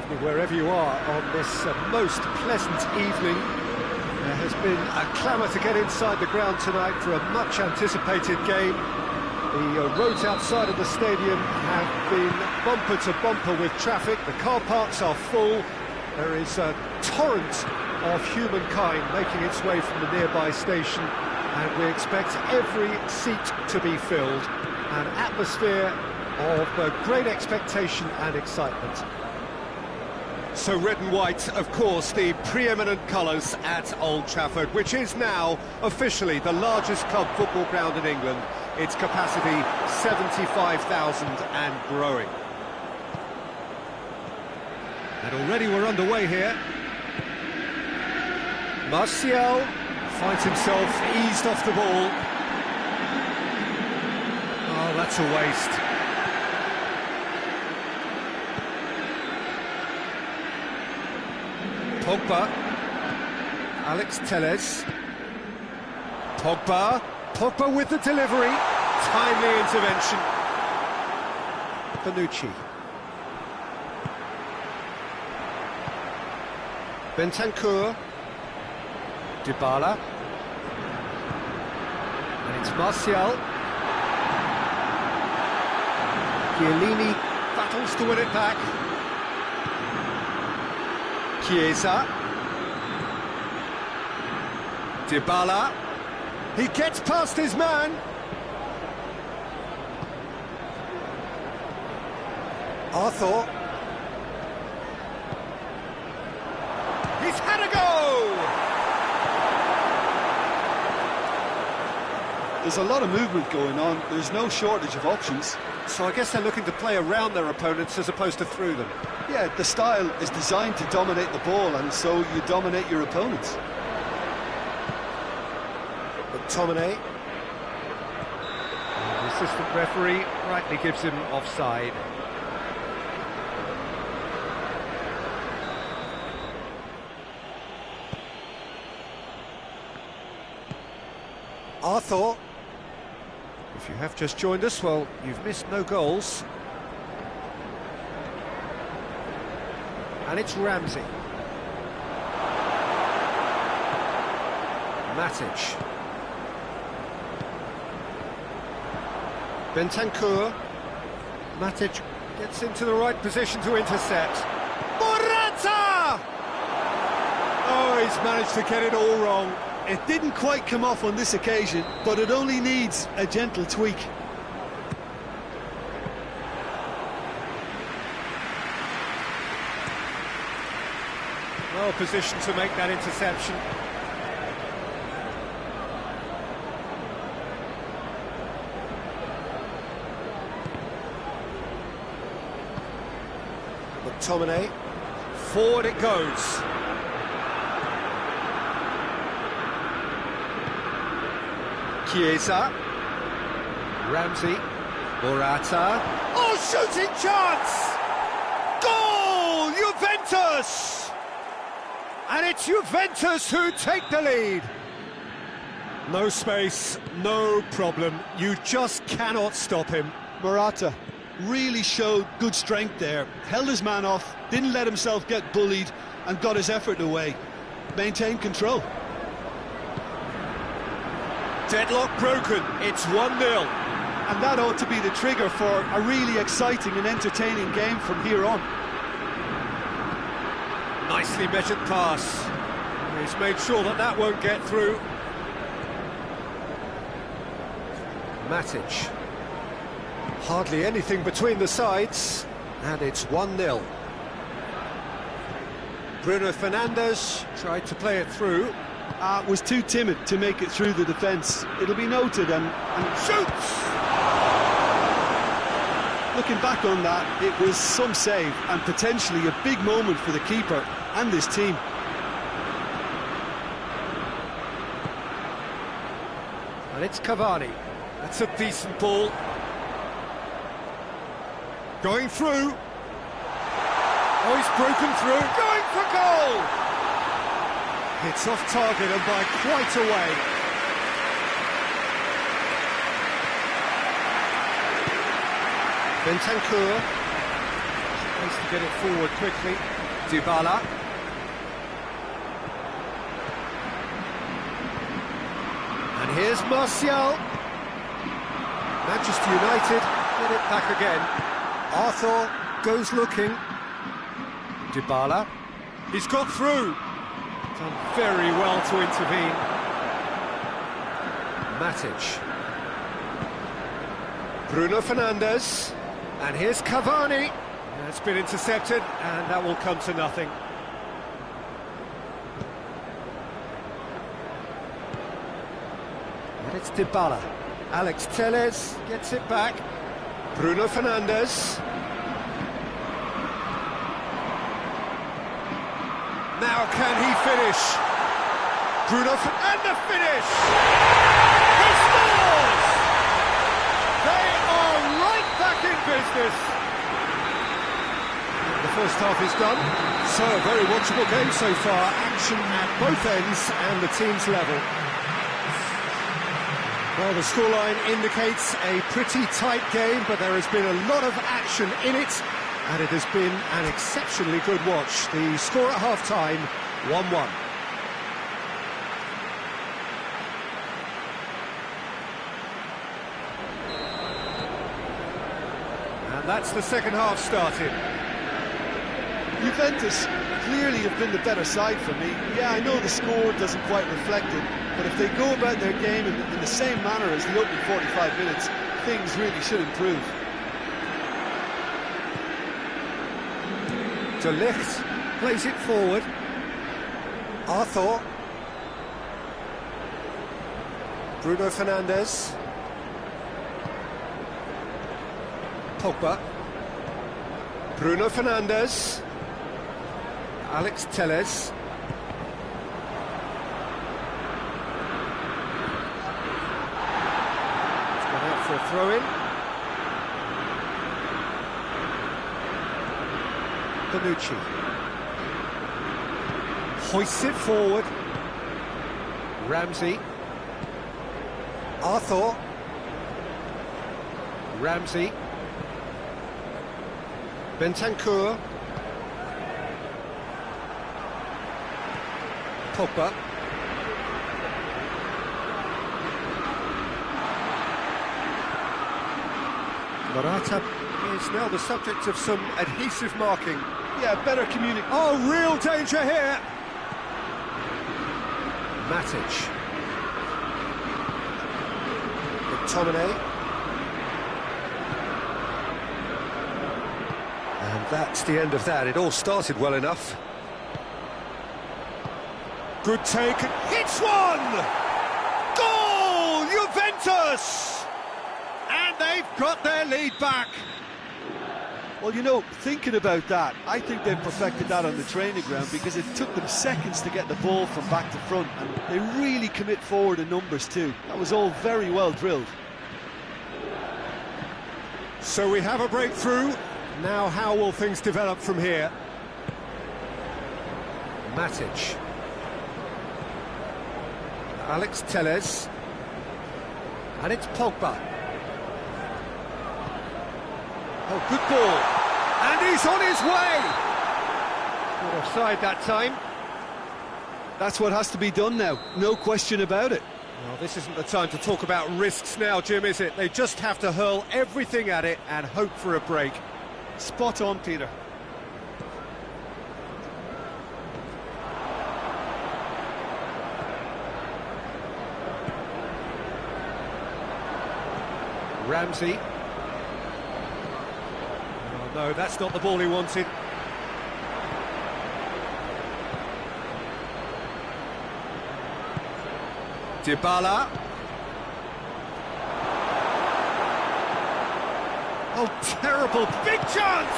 evening, wherever you are on this most pleasant evening. There has been a clamour to get inside the ground tonight for a much-anticipated game. The roads outside of the stadium have been bumper to bumper with traffic. The car parks are full. There is a torrent of humankind making its way from the nearby station, and we expect every seat to be filled. An atmosphere of great expectation and excitement. So red and white, of course, the preeminent colours at Old Trafford, which is now officially the largest club football ground in England. Its capacity 75,000 and growing. And already we're underway here. Martial finds himself eased off the ball. Oh, that's a waste. Pogba, Alex Telles, Pogba with the delivery, timely intervention. Bonucci, Bentancur, Dybala, and it's Martial. Chiellini battles to win it back. Chiesa, Dybala, he gets past his man. Arthur, he's had a go! There's a lot of movement going on, there's no shortage of options. So I guess they're looking to play around their opponents as opposed to through them. Yeah, the style is designed to dominate the ball, and so you dominate your opponents. McTominay. The assistant referee rightly gives him offside. Arthur. If you have just joined us, well, you've missed no goals. And it's Ramsey. Matic. Bentancur. Matic gets into the right position to intercept. Morata! Oh, he's managed to get it all wrong. It didn't quite come off on this occasion, but it only needs a gentle tweak. Well positioned to make that interception. McTominay. Forward it goes. Chiesa, Ramsey, Morata. Oh, shooting chance! Goal! Juventus! And it's Juventus who take the lead. No space, no problem. You just cannot stop him. Morata really showed good strength there. Held his man off, didn't let himself get bullied, and got his effort away. Maintained control. Deadlock broken, it's 1-0. And that ought to be the trigger for a really exciting and entertaining game from here on. Nicely measured pass. He's made sure that that won't get through. Matic. Hardly anything between the sides, and it's 1-0. Bruno Fernandes tried to play it through. Was too timid to make it through the defence. It'll be noted and shoots! Looking back on that, it was some save and potentially a big moment for the keeper and this team. And it's Cavani. That's a decent ball. Going through. Oh, he's broken through. Going for goal! It's off target and by quite a way. Bentancur. Supposed to get it forward quickly. Dybala. And here's Martial. Manchester United get it back again. Arthur goes looking. Dybala. He's got through. Done very well to intervene. Matic. Bruno Fernandes. And here's Cavani. That's been intercepted, and that will come to nothing. And it's Dybala. Alex Telles gets it back. Bruno Fernandes. Now can he finish? And the finish! He scores! They are right back in business. The first half is done. So a very watchable game so far. Action at both ends and the team's level. Well, the scoreline indicates a pretty tight game, but there has been a lot of action in it, and it has been an exceptionally good watch. The score at half-time, 1-1. And that's the second half started. Juventus clearly have been the better side for me. Yeah, I know the score doesn't quite reflect it, but if they go about their game in the same manner as the opening 45 minutes, things really should improve. De Ligt plays it forward. Arthur. Bruno Fernandes. Pogba. Bruno Fernandes. Alex Telles. It's gone out for a throw-in. Bonucci. Hoists it forward. Ramsey. Arthur. Ramsey. Bentancur. Pogba. Morata is now the subject of some adhesive marking. Yeah, better communicate. Oh, real danger here! Matic. McTominay. And that's the end of that. It all started well enough. Good take, hits one! Goal! Juventus! And they've got their lead back. Well, you know, thinking about that, I think they've perfected that on the training ground because it took them seconds to get the ball from back to front, and they really commit forward in numbers too. That was all very well drilled. So we have a breakthrough. Now how will things develop from here? Matic. Alex Telles. And it's Pogba. Oh, good ball. And he's on his way! Not offside that time. That's what has to be done now, no question about it. Well, this isn't the time to talk about risks now, Jim, is it? They just have to hurl everything at it and hope for a break. Spot on, Peter. Ramsey. Oh, no, that's not the ball he wanted. Dybala. Oh, terrible, big chance!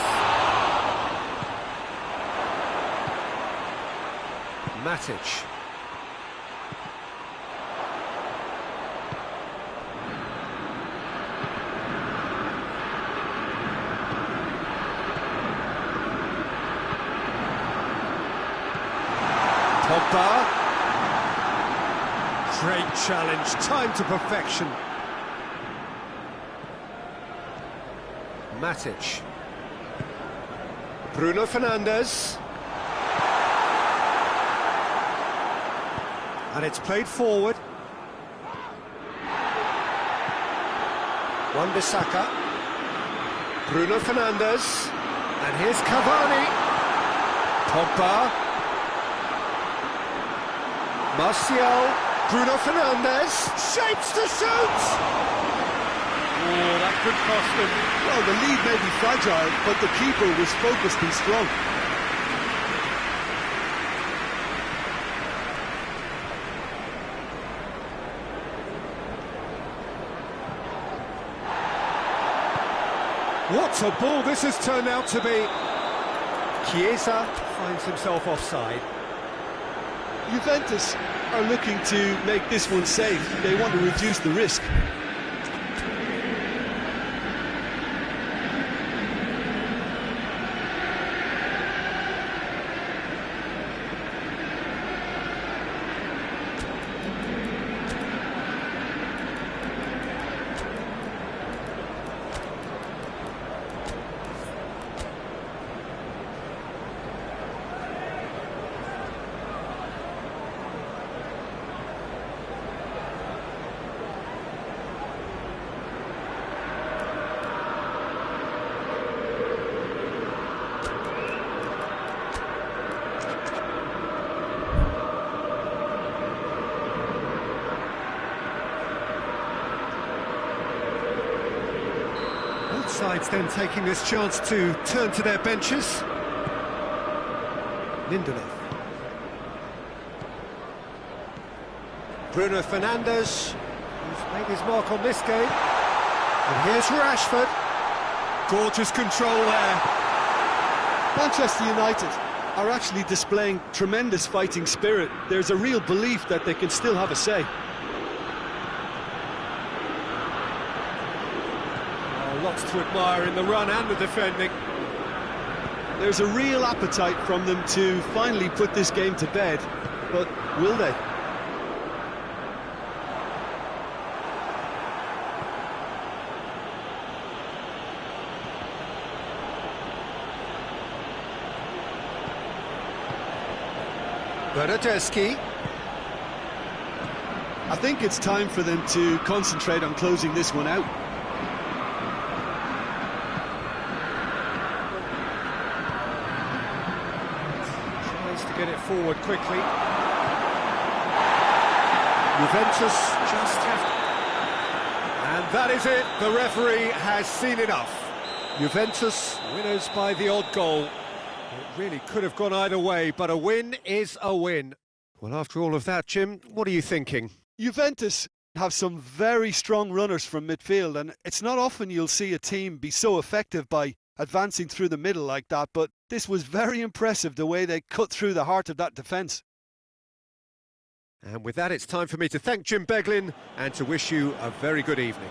Matic. Pogba. Great challenge, time to perfection. Matic. Bruno Fernandes. And it's played forward. Wan-Bissaka. Bruno Fernandes. And here's Cavani. Pogba. Martial. Bruno Fernandes. Shapes to shoot! Oh, that could cost them. Well, the lead may be fragile, but the keeper was focused and strong. What a ball this has turned out to be. Chiesa finds himself offside. Juventus are looking to make this one safe. They want to reduce the risk. Sides then taking this chance to turn to their benches. Lindelof. Bruno Fernandes, who's made his mark on this game. And here's Rashford. Gorgeous control there. Manchester United are actually displaying tremendous fighting spirit. There's a real belief that they can still have a say. Lots to admire in the run and the defending. There's a real appetite from them to finally put this game to bed, but will they? Bernardeschi. I think it's time for them to concentrate on closing this one out. Get it forward quickly. Juventus just have... And that is it. The referee has seen enough. Juventus winners by the odd goal. It really could have gone either way, but a win is a win. Well, after all of that, Jim, what are you thinking? Juventus have some very strong runners from midfield, and it's not often you'll see a team be so effective by advancing through the middle like that, but this was very impressive, the way they cut through the heart of that defence. And with that, it's time for me to thank Jim Beglin and to wish you a very good evening.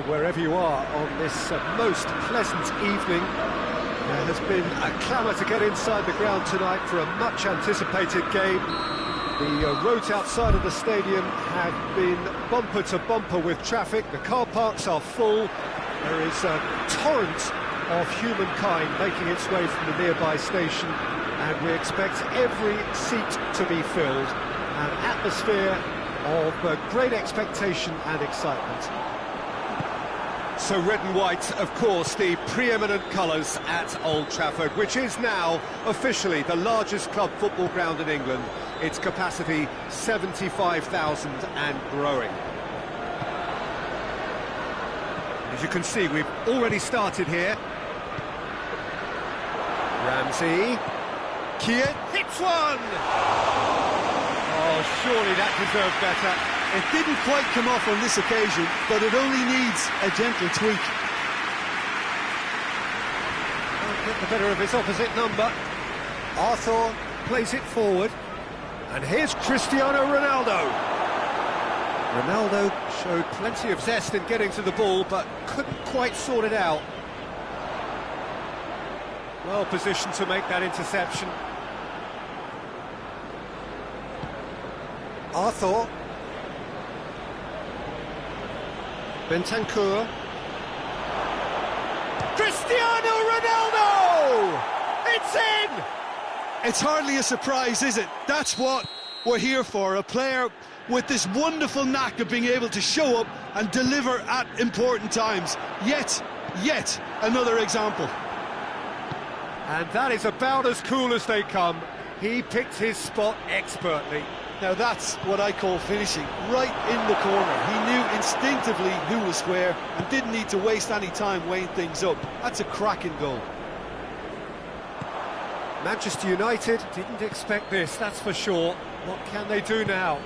Wherever you are on this most pleasant evening, there has been a clamour to get inside the ground tonight for a much anticipated game. The roads outside of the stadium have been bumper to bumper with traffic. The car parks are full. There is a torrent of humankind making its way from the nearby station, and we expect every seat to be filled. An atmosphere of great expectation and excitement. So red and white, of course, the preeminent colours at Old Trafford, which is now officially the largest club football ground in England. Its capacity 75,000 and growing. As you can see, we've already started here. Ramsey. Kiet hits one! Oh, surely that deserved better. It didn't quite come off on this occasion, but it only needs a gentle tweak. Can't get the better of his opposite number. Arthur plays it forward. And here's Cristiano Ronaldo. Ronaldo showed plenty of zest in getting to the ball, but couldn't quite sort it out. Well positioned to make that interception. Arthur. Bentancur. Cristiano Ronaldo! It's in! It's hardly a surprise, is it? That's what we're here for, a player with this wonderful knack of being able to show up and deliver at important times. Yet another example. And that is about as cool as they come. He picked his spot expertly. Now that's what I call finishing, right in the corner. He knew instinctively who was where and didn't need to waste any time weighing things up. That's a cracking goal. Manchester United didn't expect this, that's for sure. What can they do now?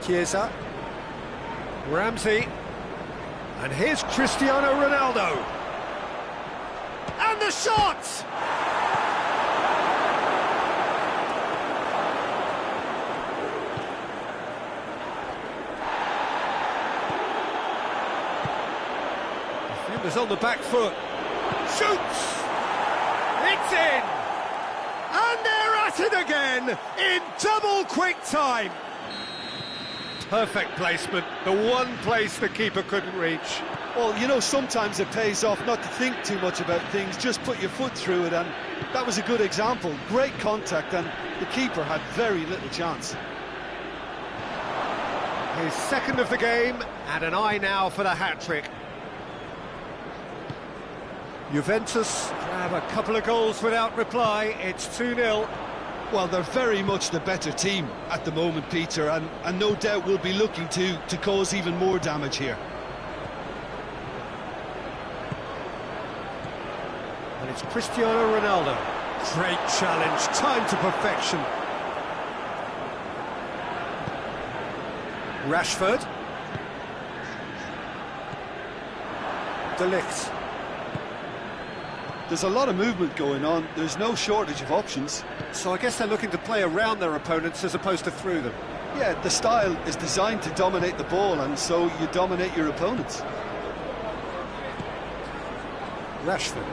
Chiesa. Ramsey. And here's Cristiano Ronaldo. And the shot! Defenders on the back foot. Shoots! It's in! And they're at it again in double quick time. Perfect placement, the one place the keeper couldn't reach. Well, you know, sometimes it pays off not to think too much about things, just put your foot through it, and that was a good example. Great contact, and the keeper had very little chance. His second of the game, and an eye now for the hat-trick. Juventus grab a couple of goals without reply. It's 2-0. Well, they're very much the better team at the moment, Peter, and no doubt will be looking to cause even more damage here. And it's Cristiano Ronaldo. Great challenge, time to perfection. Rashford. De Ligt. There's a lot of movement going on. There's no shortage of options. So I guess they're looking to play around their opponents as opposed to through them. Yeah, the style is designed to dominate the ball, and so you dominate your opponents. Rashford.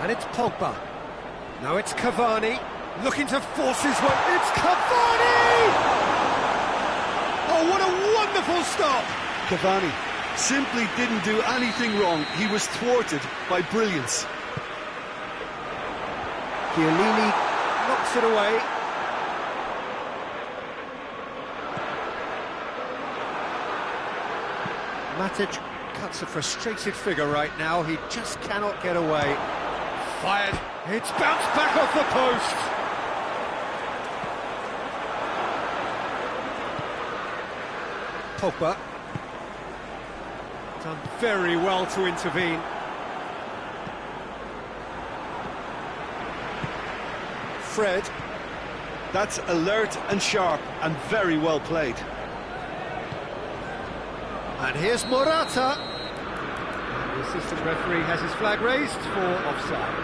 And it's Pogba. Now it's Cavani, looking to force his way. It's Cavani! Oh, what a wonderful stop! Cavani simply didn't do anything wrong. He was thwarted by brilliance. Chiellini knocks it away. Matic cuts a frustrated figure right now. He just cannot get away. Fired. It's bounced back off the post. Pogba. Done very well to intervene. Fred. That's alert and sharp and very well played. And here's Morata. The assistant referee has his flag raised for offside.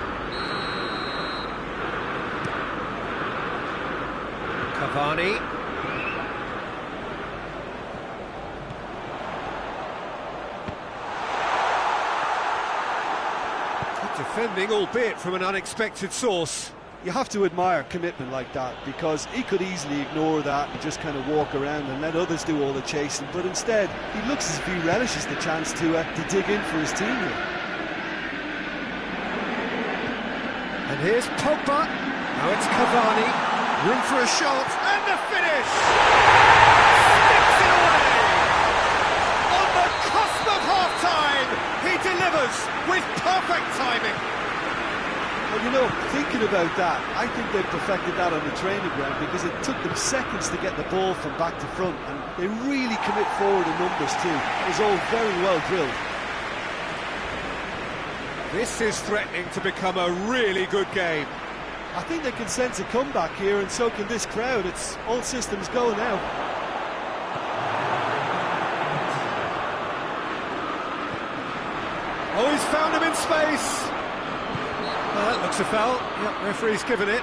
Cavani. Good defending, albeit from an unexpected source. You have to admire commitment like that, because he could easily ignore that and just kind of walk around and let others do all the chasing, but instead he looks as if he relishes the chance to dig in for his team here. And here's Pogba. Now it's Cavani. Room for a shot and the finish. Sticks it away. On the cusp of half-time, he delivers with perfect timing. Well, you know, thinking about that, I think they perfected that on the training ground, because it took them seconds to get the ball from back to front, and they really commit forward in numbers too. It was all very well drilled. This is threatening to become a really good game. I think they can sense a comeback here, and so can this crowd. It's all systems go now. Oh, he's found him in space. That looks a foul. Yep, referee's given it.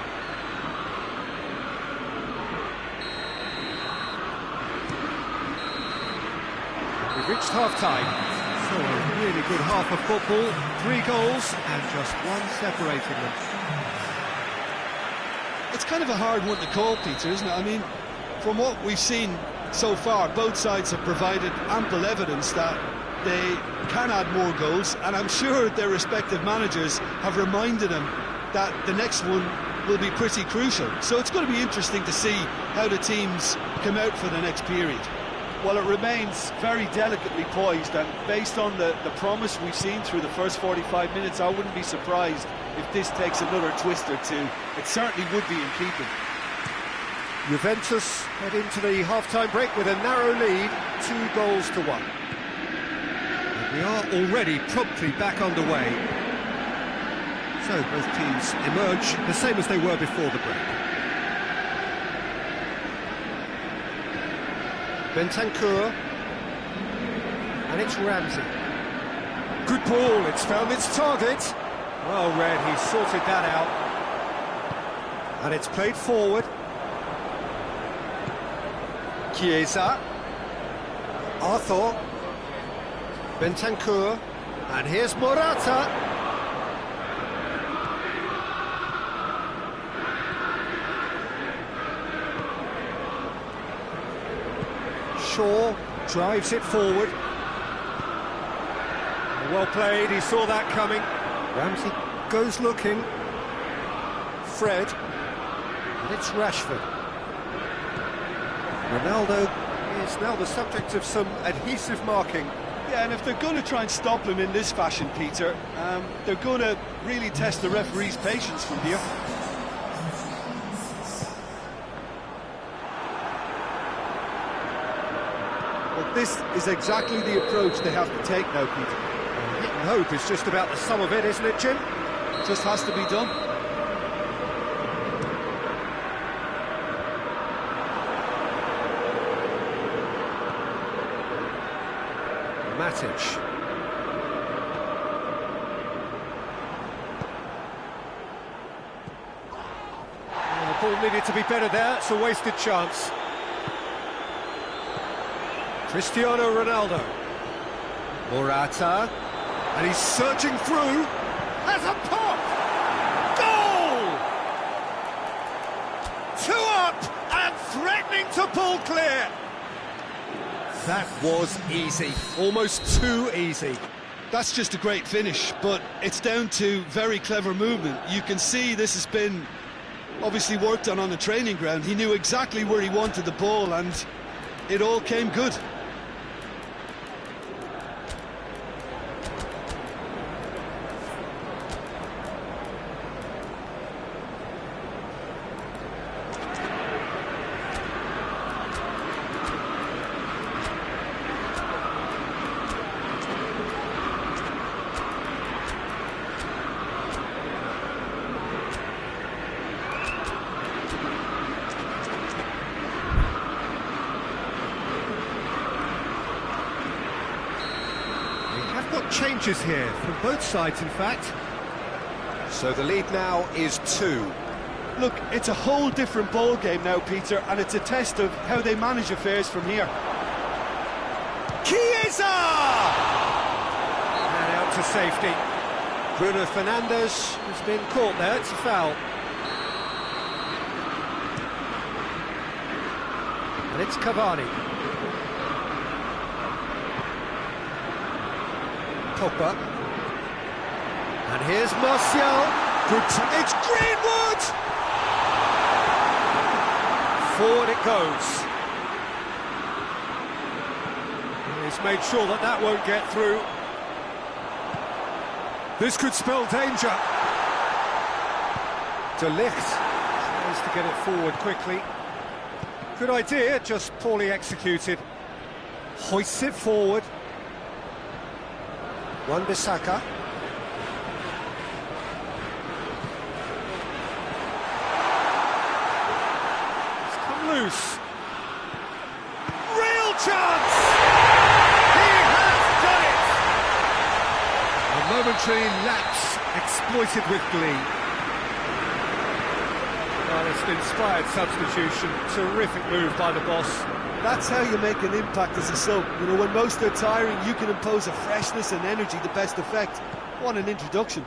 We've reached half-time. So a really good half of football. 3 goals and just one separating them. It's kind of a hard one to call, Peter, isn't it? I mean, from what we've seen so far, both sides have provided ample evidence that they can add more goals, and I'm sure their respective managers have reminded them that the next one will be pretty crucial. So it's going to be interesting to see how the teams come out for the next period. Well, it remains very delicately poised, and based on the promise we've seen through the first 45 minutes, I wouldn't be surprised if this takes another twist or two. It certainly would be in keeping. Juventus head into the half-time break with a narrow lead, 2 goals to 1. And we are already promptly back underway. So both teams emerge the same as they were before the break. Bentancur, and it's Ramsey. Good ball, it's found its target. Well read, he sorted that out. And it's played forward. Chiesa. Arthur. Bentancur. And here's Morata. Shaw drives it forward. Well played, he saw that coming. Ramsey goes looking. Fred. And it's Rashford. Ronaldo is now the subject of some adhesive marking. Yeah, and if they're going to try and stop him in this fashion, Peter, they're going to really test the referee's patience from here. Well, this is exactly the approach they have to take now, Peter. Hit and hope is just about the sum of it, isn't it, Jim? Just has to be done. Matic. The ball needed to be better there, it's a wasted chance. Cristiano Ronaldo. Morata. And he's surging through. Has a pop! Goal! 2 up and threatening to pull clear. That was easy, almost too easy. That's just a great finish, but it's down to very clever movement. You can see this has been obviously worked on the training ground. He knew exactly where he wanted the ball, and it all came good. Changes here from both sides, in fact. So the lead now is 2. Look, it's a whole different ball game now, Peter, and it's a test of how they manage affairs from here. Chiesa! And out to safety. Bruno Fernandes has been caught there, it's a foul. And it's Cavani. Pogba. And here's Martial. It's Greenwood! Forward it goes. He's made sure that that won't get through. This could spell danger. De Ligt tries to get it forward quickly. Good idea, just poorly executed. Hoists it forward. Wan-Bissaka. It's come loose. Real chance! He has done it! A momentary lapse exploited with glee. Well, it's an inspired substitution. Terrific move by the boss. That's how you make an impact as a sub. You know, when most are tiring, you can impose a freshness and energy to best effect. What an introduction.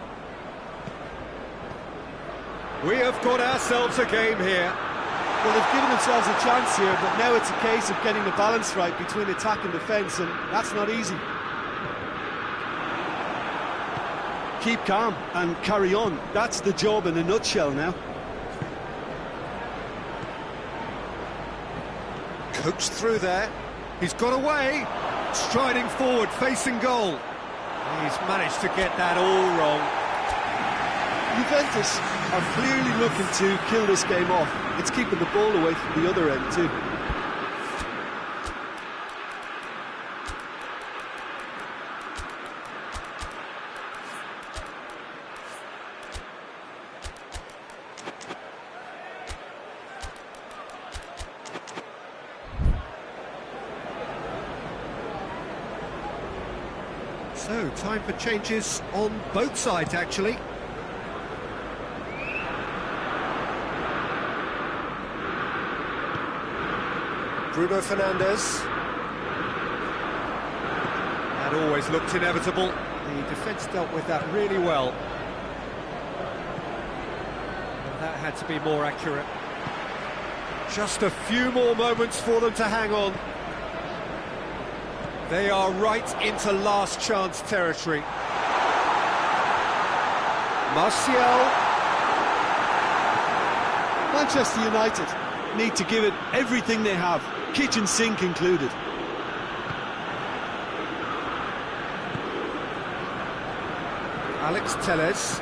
We have got ourselves a game here. Well, they've given themselves a chance here, but now it's a case of getting the balance right between attack and defence, and that's not easy. Keep calm and carry on. That's the job in a nutshell now. Coached through there. He's got away. Striding forward, facing goal. He's managed to get that all wrong. Juventus are clearly looking to kill this game off. It's keeping the ball away from the other end too. So, time for changes on both sides, actually. Bruno Fernandes. That always looked inevitable. The defence dealt with that really well. And that had to be more accurate. Just a few more moments for them to hang on. They are right into last chance territory. Martial. Manchester United need to give it everything they have, kitchen sink included. Alex Telles.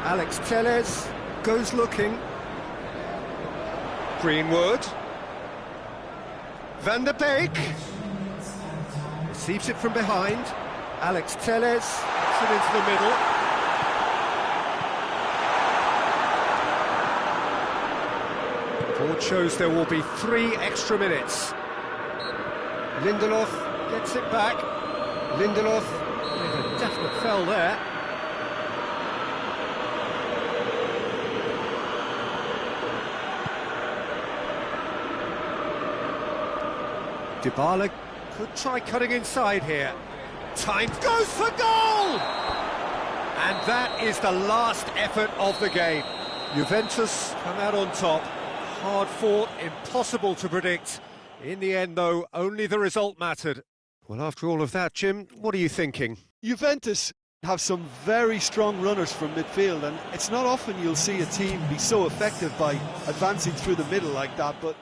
Alex Telles goes looking. Greenwood. Van der Beek. Receives it from behind. Alex Telles puts it into the middle. Board shows there will be 3 extra minutes. Lindelof gets it back. Lindelof with a definite fell there. Dybala could try cutting inside here. Time goes for goal! And that is the last effort of the game. Juventus come out on top. Hard fought, impossible to predict. In the end, though, only the result mattered. Well, after all of that, Jim, what are you thinking? Juventus have some very strong runners from midfield, and it's not often you'll see a team be so effective by advancing through the middle like that, but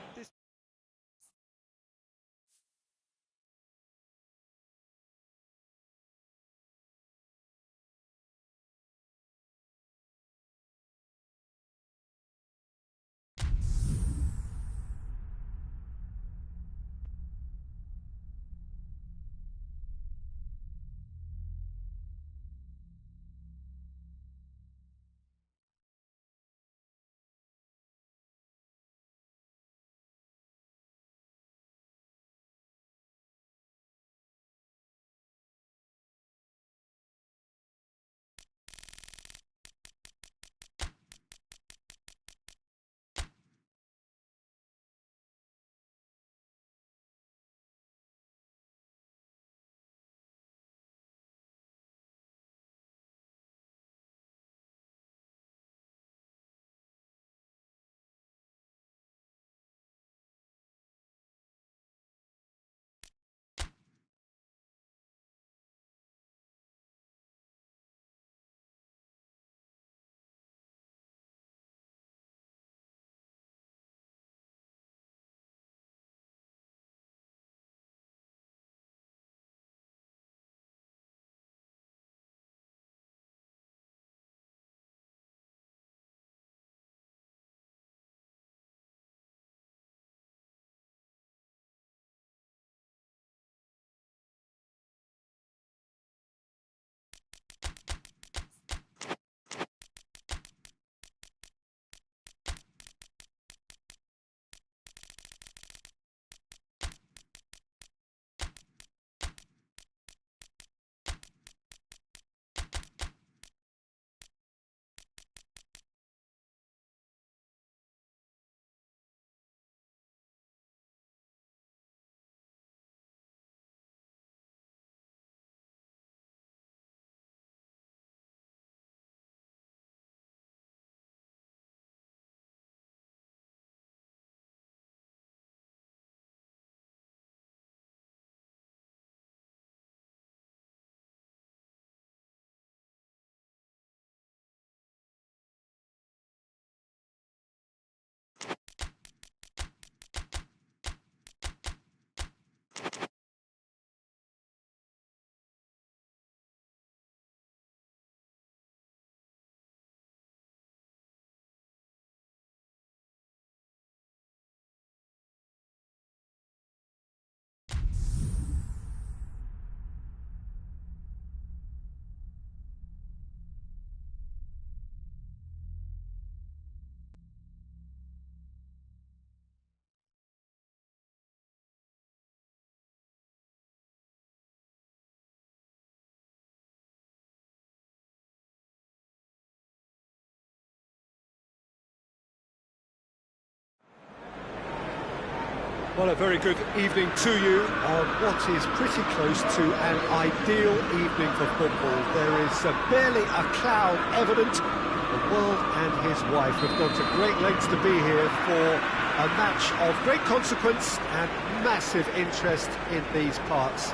Well, a very good evening to you On what is pretty close to an ideal evening for football. There is barely a cloud evident. The world and his wife have gone to great lengths to be here for a match of great consequence and massive interest in these parts.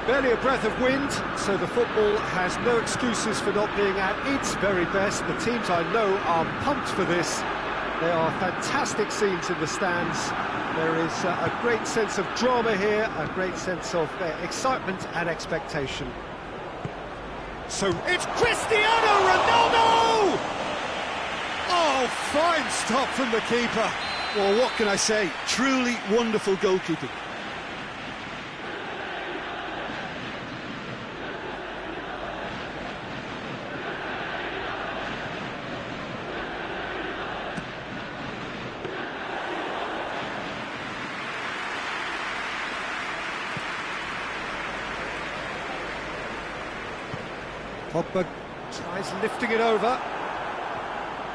Barely a breath of wind, so the football has no excuses for not being at its very best. The teams I know are pumped for this. There are fantastic scenes in the stands. There is a great sense of drama here, a great sense of excitement and expectation. So it's Cristiano Ronaldo! Oh, fine stop from the keeper. Well, what can I say? Truly wonderful goalkeeping. Pogba tries lifting it over.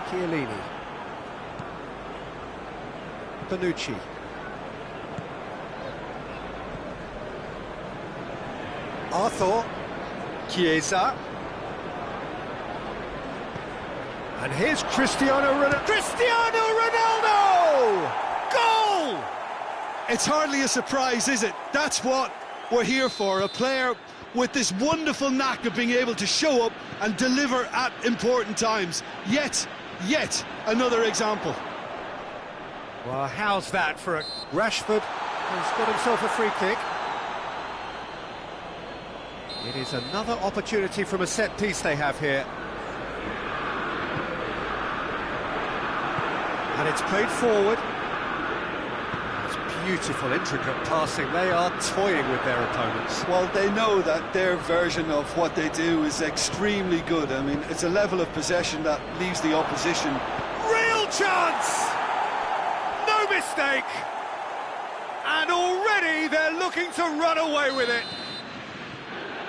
Chiellini. Bonucci. Arthur. Chiesa. And here's Cristiano Ronaldo. Cristiano Ronaldo! Goal! It's hardly a surprise, is it? That's what we're here for, a player with this wonderful knack of being able to show up and deliver at important times. Yet another example. Well, how's that for a... Rashford has got himself a free kick. It is another opportunity from a set piece they have here. And it's played forward. It's beautiful, intricate passing. They are toying with their opponents. Well, they know that their version of what they do is extremely good. I mean, it's a level of possession that leaves the opposition. Real chance! No mistake! And already they're looking to run away with it.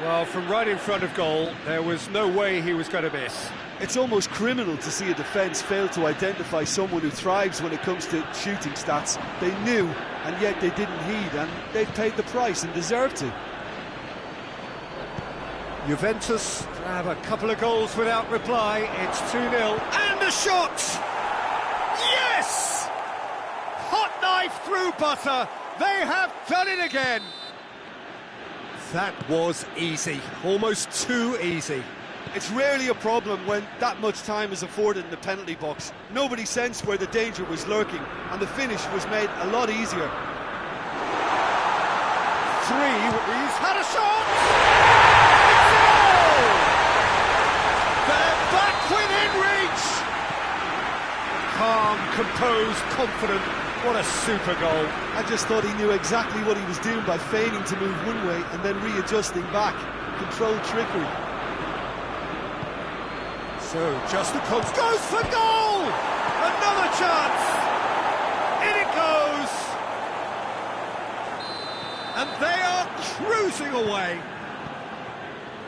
Well, from right in front of goal, there was no way he was going to miss. It's almost criminal to see a defence fail to identify someone who thrives when it comes to shooting stats. They knew, and yet they didn't heed, and they've paid the price and deserve to. Juventus have a couple of goals without reply. It's 2-0. And the shot! Yes! Hot knife through butter. They have done it again. That was easy, almost too easy. It's rarely a problem when that much time is afforded in the penalty box. Nobody sensed where the danger was lurking, and the finish was made a lot easier. He's had a shot! It's a goal! They're back within reach! Calm, composed, confident. What a super goal. I just thought he knew exactly what he was doing by feigning to move one way and then readjusting back. Controlled trickery. So, just the Goes for goal! Another chance! In it goes! And they are cruising away.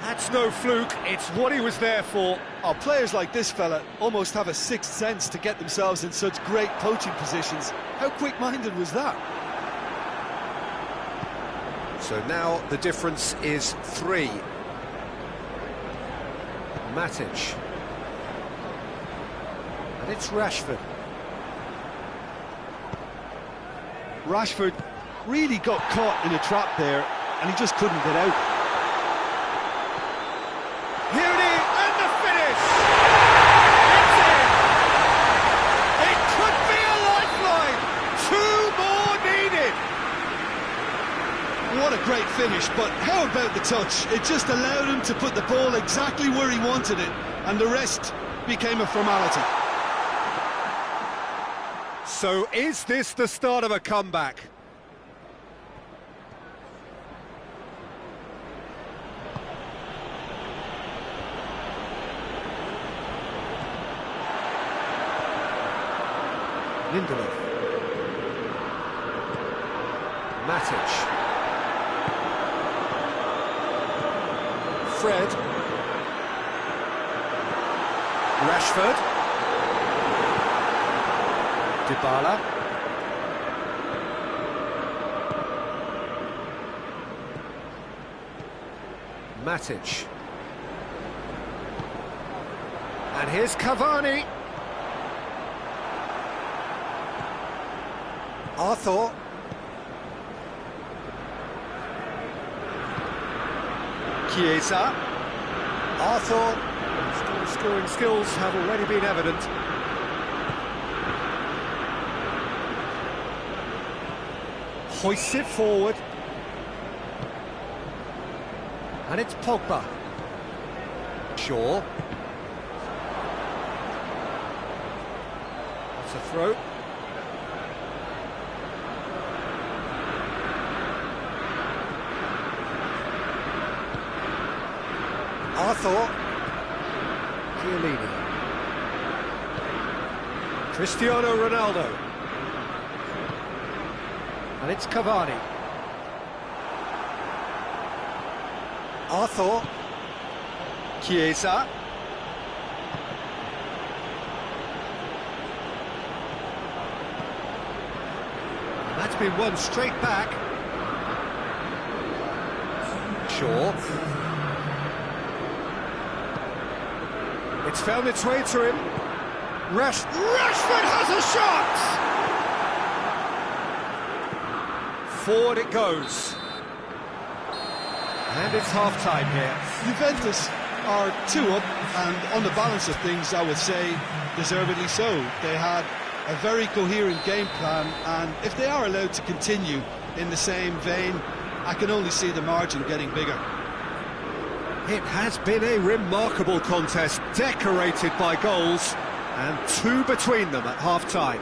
That's no fluke, it's what he was there for. Oh, players like this fella almost have a sixth sense to get themselves in such great poaching positions. How quick-minded was that? So now the difference is 3. Matic. And it's Rashford. Rashford really got caught in a trap there, and he just couldn't get out. Here it is, and the finish! It's in! It could be a lifeline! 2 more needed! What a great finish, but how about the touch? It just allowed him to put the ball exactly where he wanted it, and the rest became a formality. So is this the start of a comeback? Lindelof. Matic. Fred. Rashford. Dybala. Matic. And here's Cavani. Arthur. Chiesa. Arthur. His scoring skills have already been evident. Hoists it forward. And it's Pogba. Shaw. That's a throw. Arthur. Chiellini. Cristiano Ronaldo. And it's Cavani. Arthur. Chiesa. And that's been won straight back. Shaw. It's found its way to him. Rashford has a shot! Forward it goes. And it's half-time here. Juventus are 2-up, and on the balance of things, I would say, deservedly so. They had a very coherent game plan, and if they are allowed to continue in the same vein, I can only see the margin getting bigger. It has been a remarkable contest, decorated by goals, and 2 between them at half-time.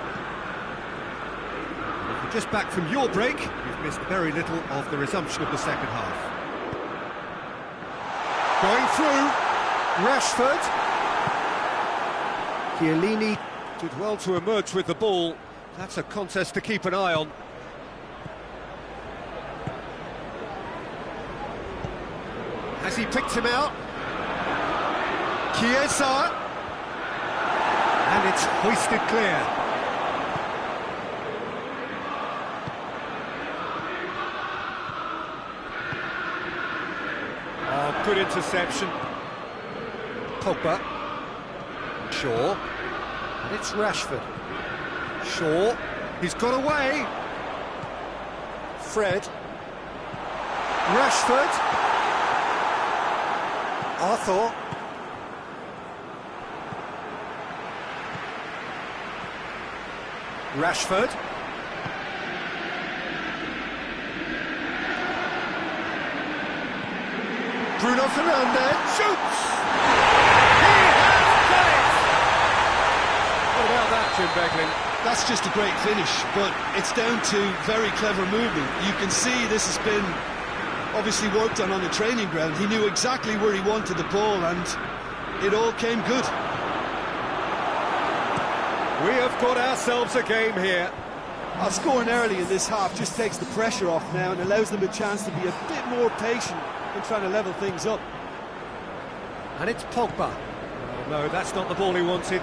If you're just back from your break, you've missed very little of the resumption of the second half. Going through, Rashford. Chiellini did well to emerge with the ball. That's a contest to keep an eye on. Has he picked him out? Chiesa. And it's hoisted clear. Oh, good interception. Pogba. Shaw. And it's Rashford. Shaw. He's got away. Fred. Rashford. Arthur. Rashford. Bruno Fernandes shoots! He has done it! What about that, Jim Beglin? That's just a great finish, but it's down to very clever movement. You can see this has been obviously worked on the training ground. He knew exactly where he wanted the ball, and it all came good. We have got ourselves a game here. Scoring early in this half just takes the pressure off now and allows them a chance to be a bit more patient in trying to level things up. And it's Pogba. Oh, no, that's not the ball he wanted.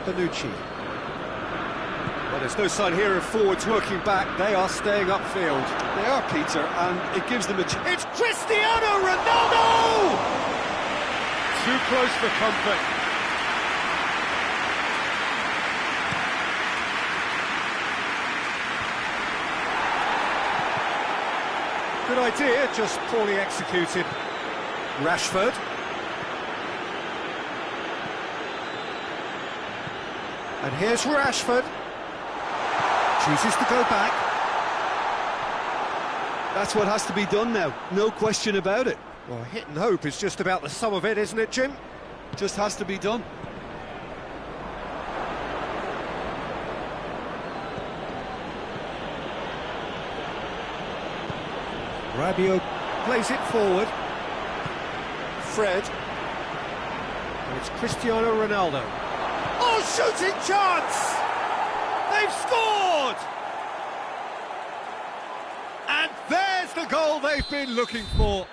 Bonucci. Well, there's no sign here of forwards working back. They are staying upfield. They are, Peter, and it gives them a chance. It's Cristiano Ronaldo! Too close for comfort. Good idea, just poorly executed. Rashford. And here's Rashford. Chooses to go back. That's what has to be done now, no question about it. Well, hit and hope is just about the sum of it, isn't it, Jim? Just has to be done. Rabiot plays it forward. Fred. And it's Cristiano Ronaldo. Oh, shooting chance! They've scored! And there's the goal they've been looking for.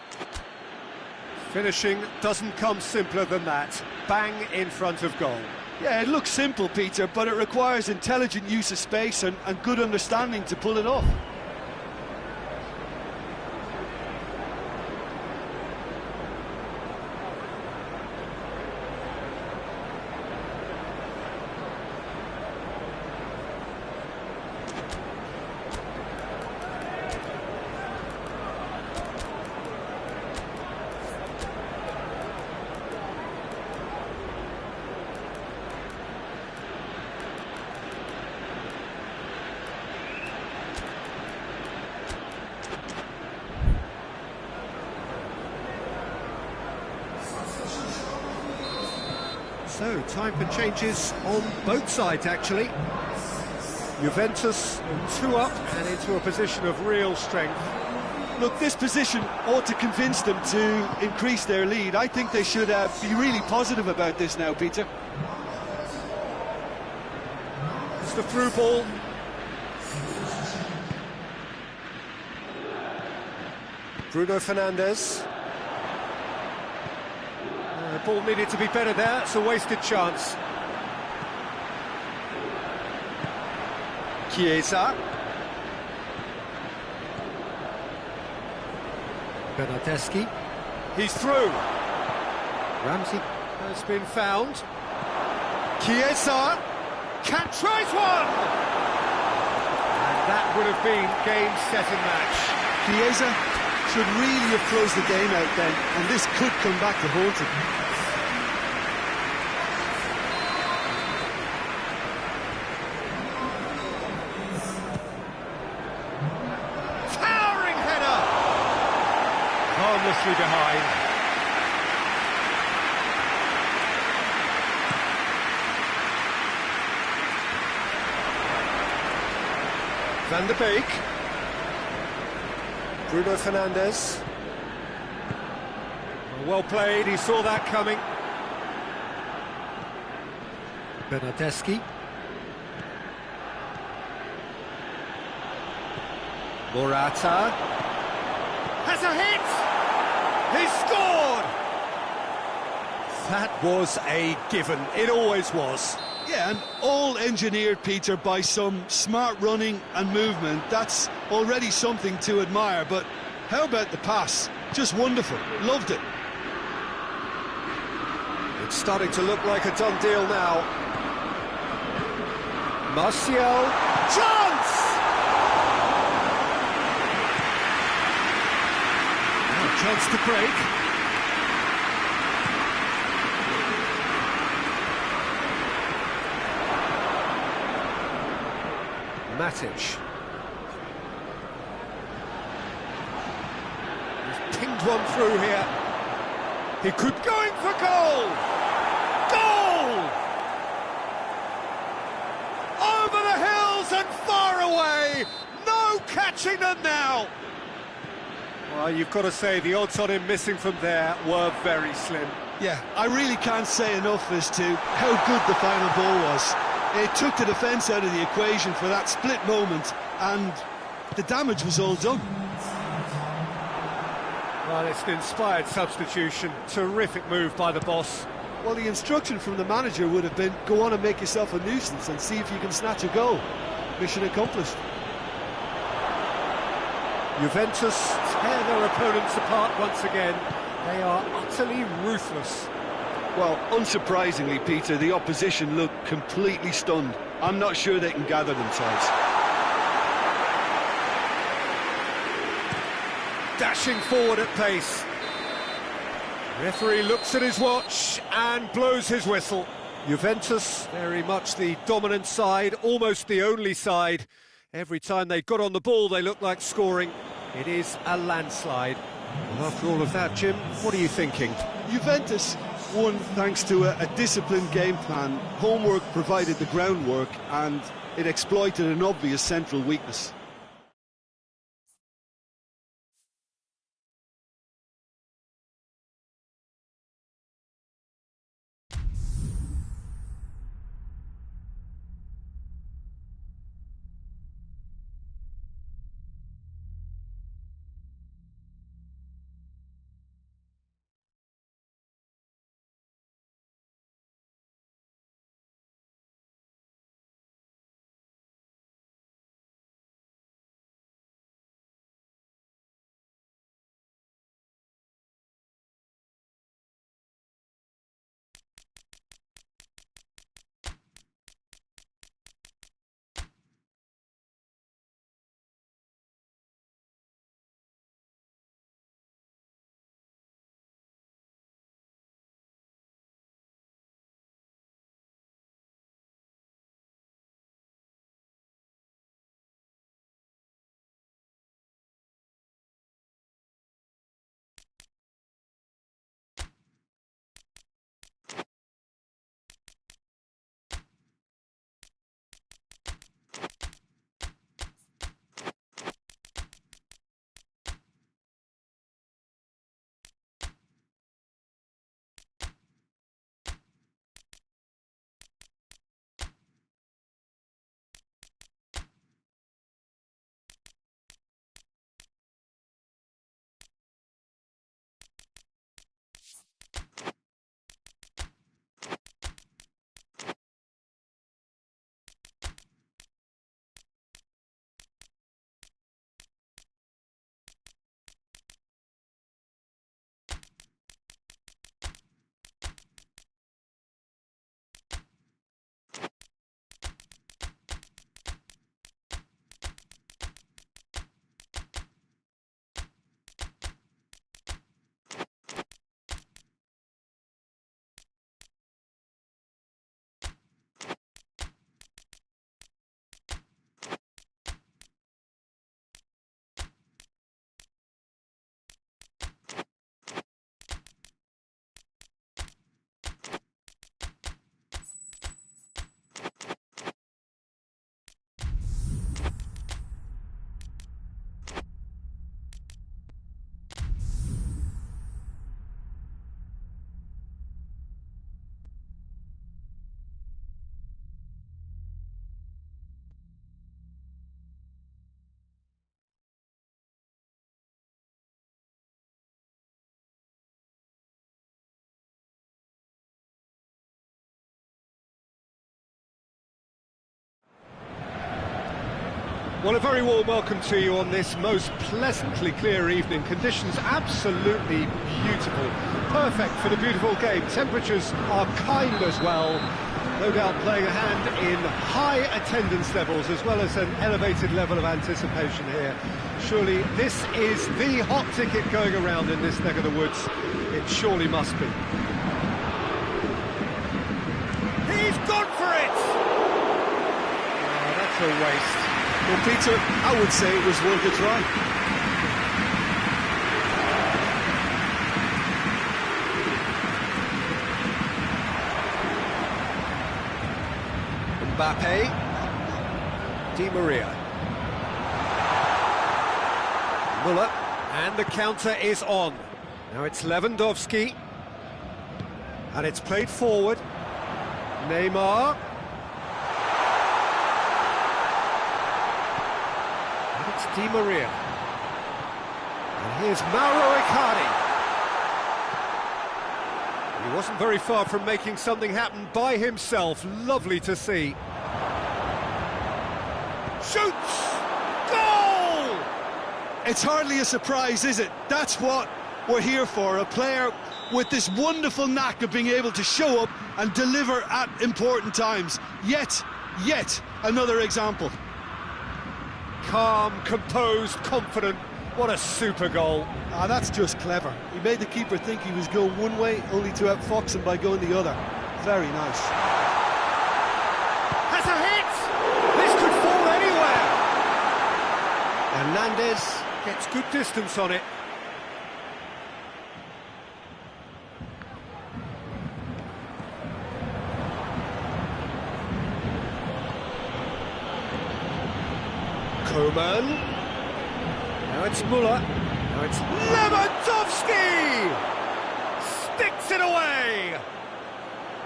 Finishing doesn't come simpler than that. Bang in front of goal. Yeah, it looks simple, Peter, but it requires intelligent use of space and good understanding to pull it off. So, time for changes on both sides, actually. Juventus 2 up and into a position of real strength. Look, this position ought to convince them to increase their lead. I think they should be really positive about this now, Peter. It's the through ball. Bruno Fernandes. The ball needed to be better there, it's a wasted chance. Chiesa. Bernardeschi. He's through. Ramsey has been found. Chiesa. Tries one! And that would have been game, set and match. Chiesa should really have closed the game out then, and this could come back to haunt him. Towering header! Harmlessly behind. Van der Beek. Bruno Fernandes. Well played, he saw that coming. Bernardeschi. Morata. Has a hit! He scored! That was a given, it always was. Yeah, and all engineered, Peter, by some smart running and movement. That's already something to admire, but how about the pass? Just wonderful, loved it. It's starting to look like a done deal now. Martial, chance! Oh, chance to break. Matic. He's pinged one through here. He could go in for goal! Goal! Over the hills and far away! No catching them now! Well, you've got to say the odds on him missing from there were very slim. Yeah, I really can't say enough as to how good the final ball was. It took the defence out of the equation for that split moment, and the damage was all done. Well, it's an inspired substitution. Terrific move by the boss. Well, the instruction from the manager would have been, go on and make yourself a nuisance and see if you can snatch a goal. Mission accomplished. Juventus tear their opponents apart once again. They are utterly ruthless. Well, unsurprisingly, Peter, the opposition looked completely stunned. I'm not sure they can gather themselves. Dashing forward at pace. Referee looks at his watch and blows his whistle. Juventus, very much the dominant side, almost the only side. Every time they got on the ball, they looked like scoring. It is a landslide. Well, after all of that, Jim, what are you thinking? Juventus won thanks to a disciplined game plan. Homework provided the groundwork, and it exploited an obvious central weakness. Well, a very warm welcome to you on this most pleasantly clear evening. Conditions absolutely beautiful. Perfect for the beautiful game. Temperatures are kind as well. No doubt playing a hand in high attendance levels as well as an elevated level of anticipation here. Surely this is the hot ticket going around in this neck of the woods. It surely must be. He's gone for it! Oh, that's a waste. Well, Peter, I would say it was worth a try. Mbappe, Di Maria, Muller, and the counter is on. Now it's Lewandowski, and it's played forward. Neymar. And it's Di Maria. And here's Mauro Icardi. He wasn't very far from making something happen by himself. Lovely to see. Shoots! Goal! It's hardly a surprise, is it? That's what we're here for. A player with this wonderful knack of being able to show up and deliver at important times. Yet another example. Calm, composed, confident. What a super goal. Ah, that's just clever. He made the keeper think he was going one way, only to outfox him by going the other. Very nice. Has a hit! This could fall anywhere! Hernandez gets good distance on it. Coman. Now it's Muller. Now it's Lewandowski! Sticks it away!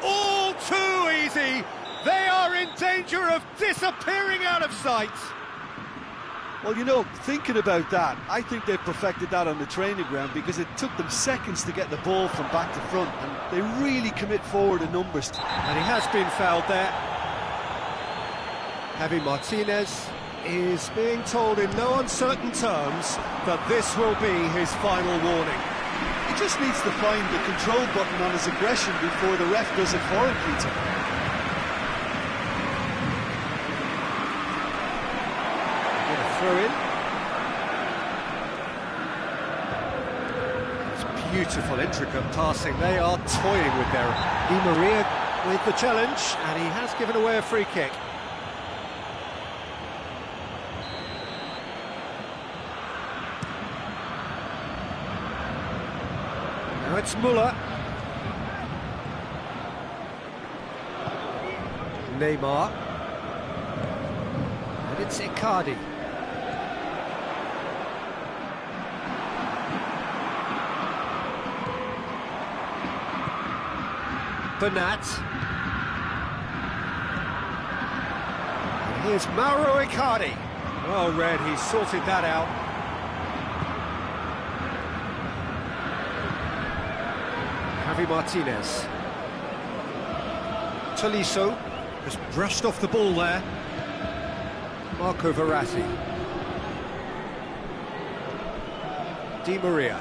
All too easy. They are in danger of disappearing out of sight. Well, you know, thinking about that, I think they perfected that on the training ground because it took them seconds to get the ball from back to front, and they really commit forward in numbers. And he has been fouled there. Javi Martinez is being told in no uncertain terms that this will be his final warning. He just needs to find the control button on his aggression before the ref does it for him, Peter. Throw in. It's beautiful, intricate passing. They are toying with their Di Maria with the challenge, and he has given away a free kick. Now it's Muller. Neymar. And it's Icardi. Bernat. And here's Mauro Icardi. Well read, he sorted that out. Javi Martinez. Tolisso has brushed off the ball there. Marco Verratti. Di Maria.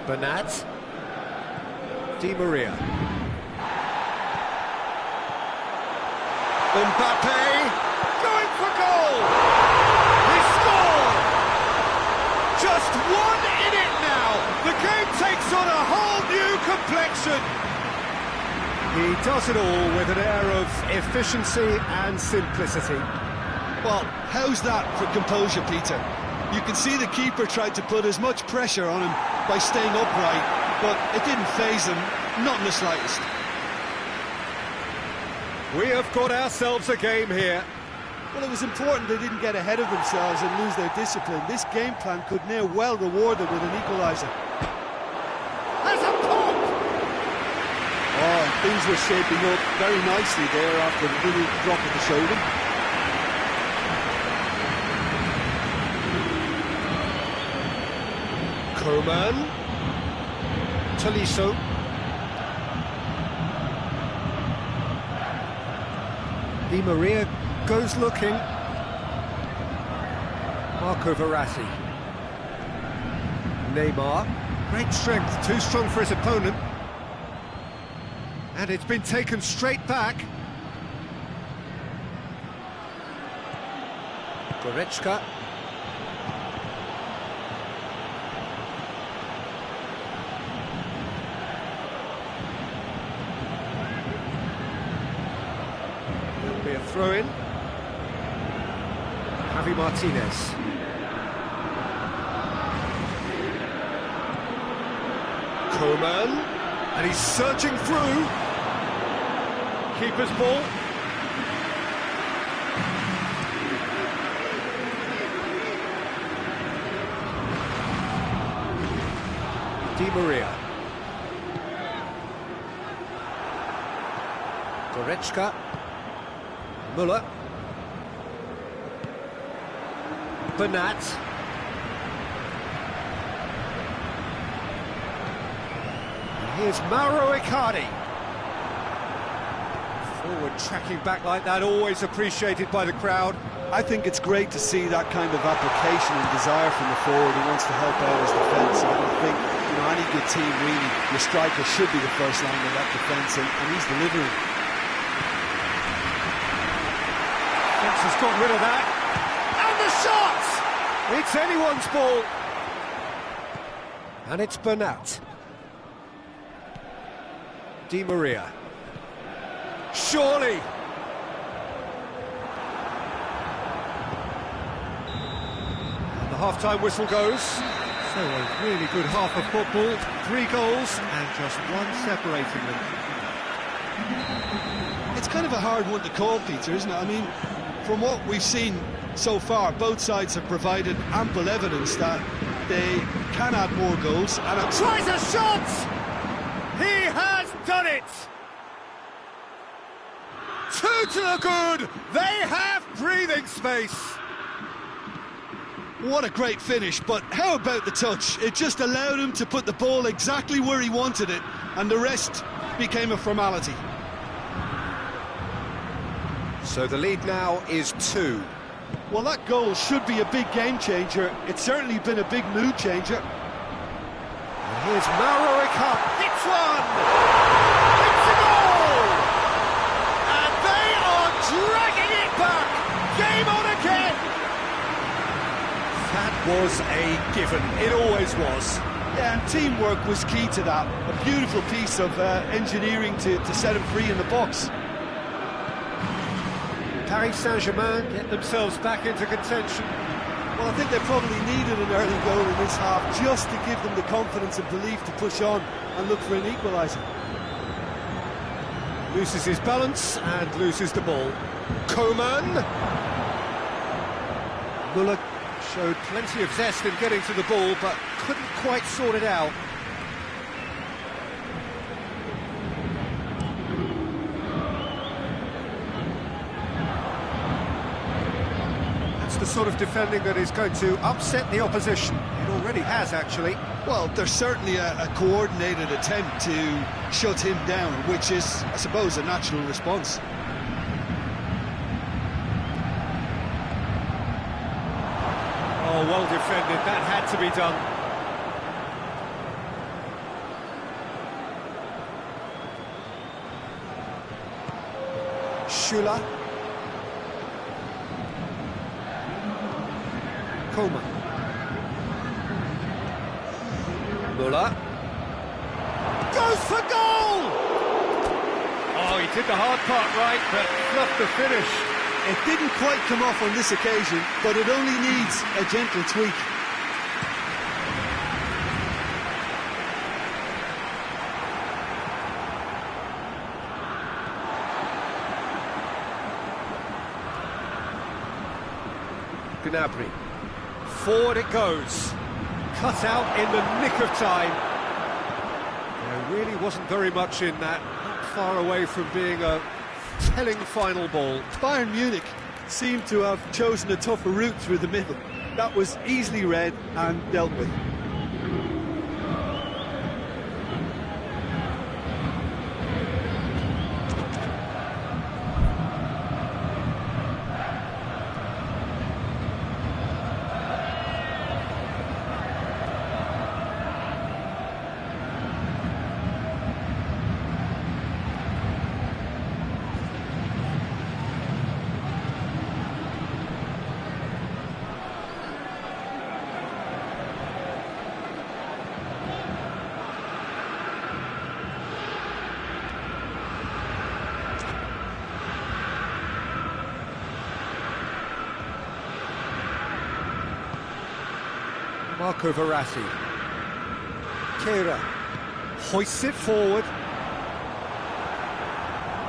Bernat. Di Maria. Mbappe going for goal! He scored! Just one in it now! The game takes on a whole new complexion! He does it all with an air of efficiency and simplicity. Well, how's that for composure, Peter? You can see the keeper tried to put as much pressure on him by staying upright, but it didn't faze him, not in the slightest. We have got ourselves a game here. Well, it was important they didn't get ahead of themselves and lose their discipline. This game plan could now well reward them with an equaliser. Has a pop! Oh, and things were shaping up very nicely there after the little drop of the shoulder. Coman. Tolisso. Di Maria goes looking. Marco Verratti. Neymar. Great strength, too strong for his opponent. And it's been taken straight back. Goretzka. There'll be a throw-in. Javi Martinez. Coman, and he's searching through. Keeper's ball. Di Maria. Goretzka. Müller. Bernat. Here's Mauro Icardi. Forward tracking back like that, always appreciated by the crowd. I think it's great to see that kind of application and desire from the forward who wants to help out his defence. I think, any good team, really, your striker should be the first line of that defence, and he's delivering. Defence has got rid of that. And the shot! It's anyone's ball. And it's Bernat. Di Maria. Surely! And the half-time whistle goes. So a really good half of football. 3 goals and just one separating them. It's kind of a hard one to call, Peter, isn't it? I mean, from what we've seen so far, both sides have provided ample evidence that they can add more goals. And Tries a shot! He has done it! 2 to the good! They have breathing space! what a great finish, but how about the touch? It just allowed him to put the ball exactly where he wanted it, and the rest became a formality. So the lead now is 2. Well, that goal should be a big game changer. It's certainly been a big mood changer. And here's Mauro Icardi. Hits one! It's a goal! And they are dragging it back! Game on again! That was a given. It always was. Yeah, and teamwork was key to that. A beautiful piece of engineering to set him free in the box. Paris Saint-Germain get themselves back into contention. Well, I think they probably needed an early goal in this half just to give them the confidence and belief to push on and look for an equaliser. Loses his balance and loses the ball. Coman. Müller showed plenty of zest in getting to the ball, but couldn't quite sort it out. The sort of defending that is going to upset the opposition. It already has, actually. Well, there's certainly a coordinated attempt to shut him down, which is, I suppose, a natural response. Oh, well defended. That had to be done. Schüller. Coman. Müller. Goes for goal! Oh, he did the hard part right, but fluffed the finish. It didn't quite come off on this occasion, but it only needs a gentle tweak. Gnabry. Forward it goes. Cut out in the nick of time. There really wasn't very much in that. Not far away from being a telling final ball. Bayern Munich seemed to have chosen a tougher route through the middle. That was easily read and dealt with. Marco Verratti. Kehrer hoists it forward.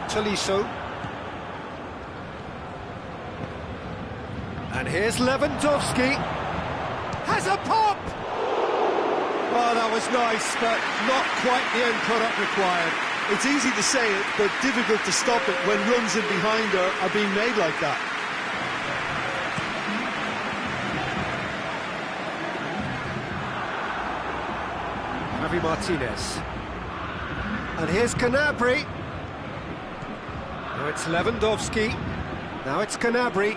Tolisso. And here's Lewandowski. Has a pop! Oh, that was nice, but not quite the end product required. It's easy to say it, but difficult to stop it when runs in behind are being made like that. Javi Martinez. And here's Gnabry. Now it's Lewandowski. Now it's Gnabry.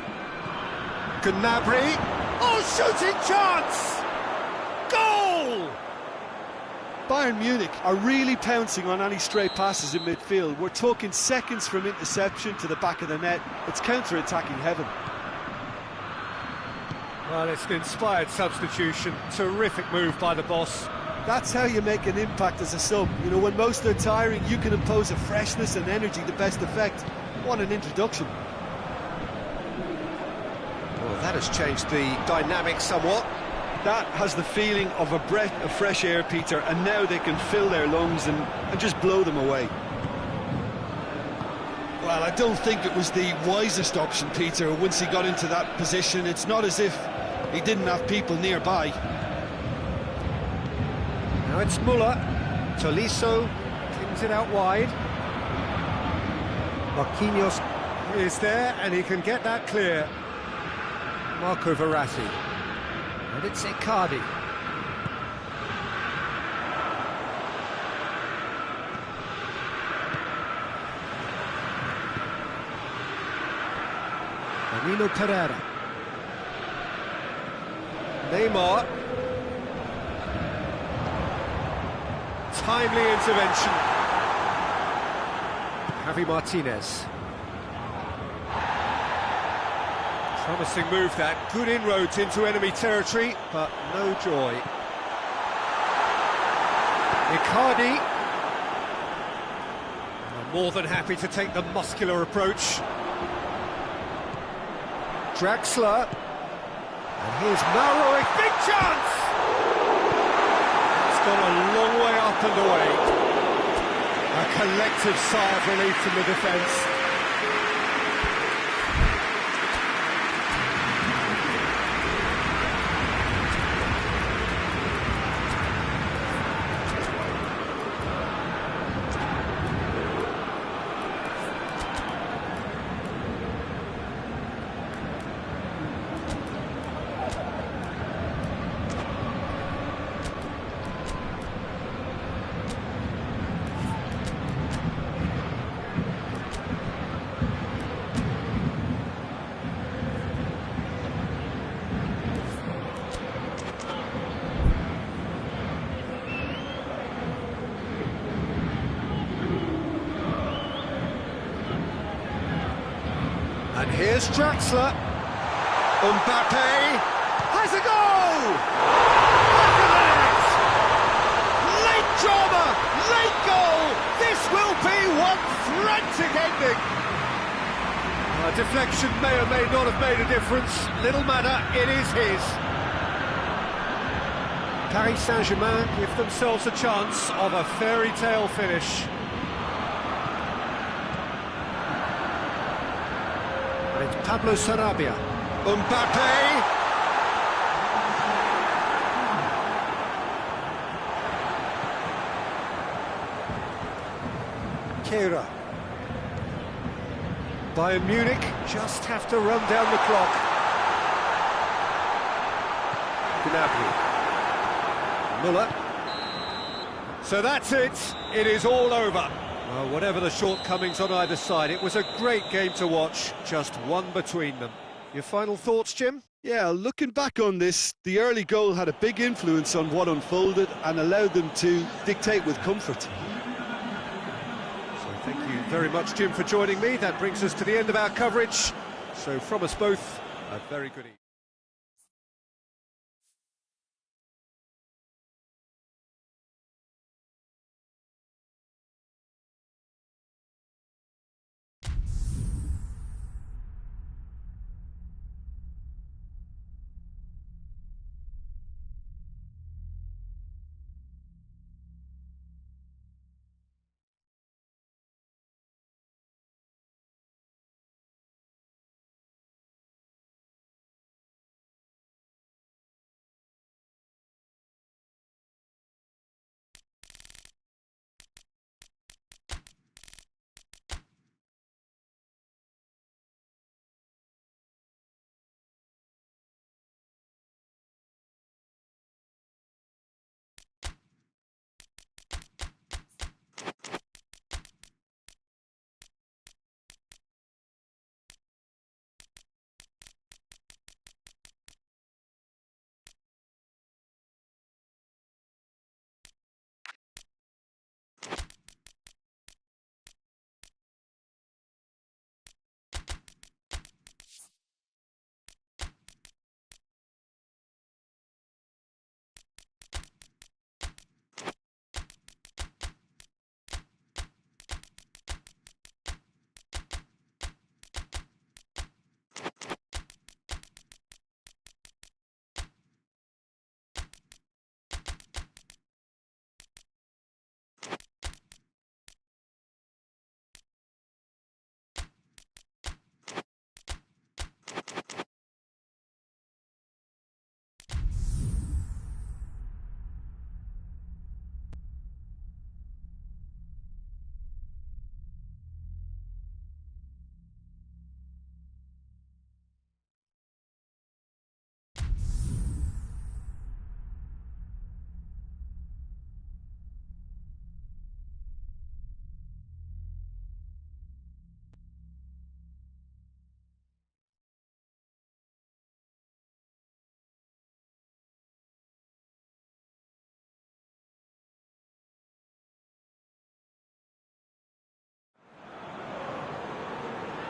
Gnabry. Oh, shooting chance! Goal! Bayern Munich are really pouncing on any stray passes in midfield. We're talking seconds from interception to the back of the net. It's counter-attacking heaven. Well, it's an inspired substitution. Terrific move by the boss. That's how you make an impact as a sub. You know, when most are tiring, you can impose a freshness and energy to best effect. What an introduction. Well, that has changed the dynamic somewhat. That has the feeling of a breath of fresh air, Peter, and now they can fill their lungs and just blow them away. Well, I don't think it was the wisest option, Peter, once he got into that position. It's not as if he didn't have people nearby. Now it's Muller. Tolisso kings it out wide. Marquinhos is there, and he can get that clear. Marco Verratti. And it's Icardi. Danilo Pereira. Neymar. Timely intervention. Javi Martinez. Promising move that. Good inroads into enemy territory, but no joy. Icardi. More than happy to take the muscular approach. Draxler. And here's Mauro. Big chance! It's gone a long way up and away. A collective sigh of relief from the defence. And here's Draxler. Mbappe has a goal! Back of the net! Late drama, late goal! This will be one frantic ending! A deflection may or may not have made a difference. Little matter, it is his. Paris Saint-Germain give themselves a chance of a fairy tale finish. It's Pablo Sarabia. Mbappe! Kehrer. Bayern Munich just have to run down the clock. Gnabry. Muller. So that's it. It is all over. Well, whatever the shortcomings on either side, it was a great game to watch, just one between them. Your final thoughts, Jim? Yeah, looking back on this, the early goal had a big influence on what unfolded and allowed them to dictate with comfort. So thank you very much, Jim, for joining me. That brings us to the end of our coverage. So from us both, a very good evening.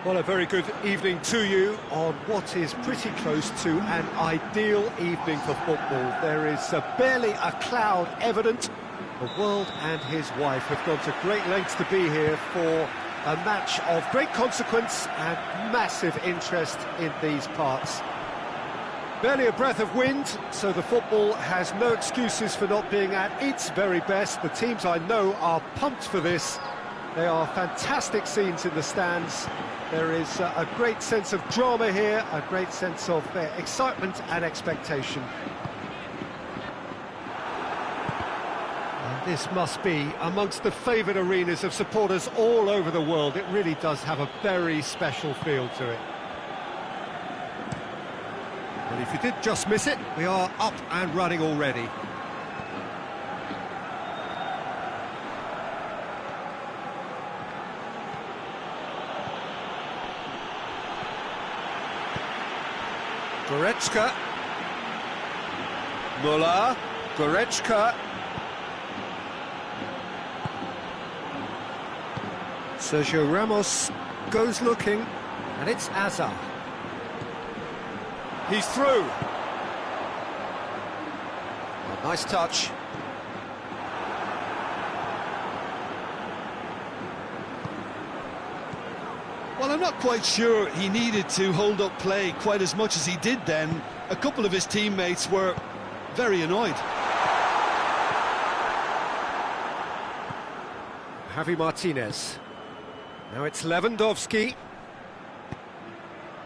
Well, a very good evening to you on what is pretty close to an ideal evening for football. There is barely a cloud evident. The world and his wife have gone to great lengths to be here for a match of great consequence and massive interest in these parts. Barely a breath of wind, so the football has no excuses for not being at its very best. The teams I know are pumped for this. They are fantastic scenes in the stands. There is a great sense of drama here, a great sense of excitement and expectation. And this must be amongst the favoured arenas of supporters all over the world. It really does have a very special feel to it. Well, if you did just miss it, we are up and running already. Goretzka, Müller, Goretzka, Sergio Ramos goes looking, and it's Hazard. He's through. A nice touch. Well, I'm not quite sure he needed to hold up play quite as much as he did then. A couple of his teammates were very annoyed. Javi Martinez. Now it's Lewandowski.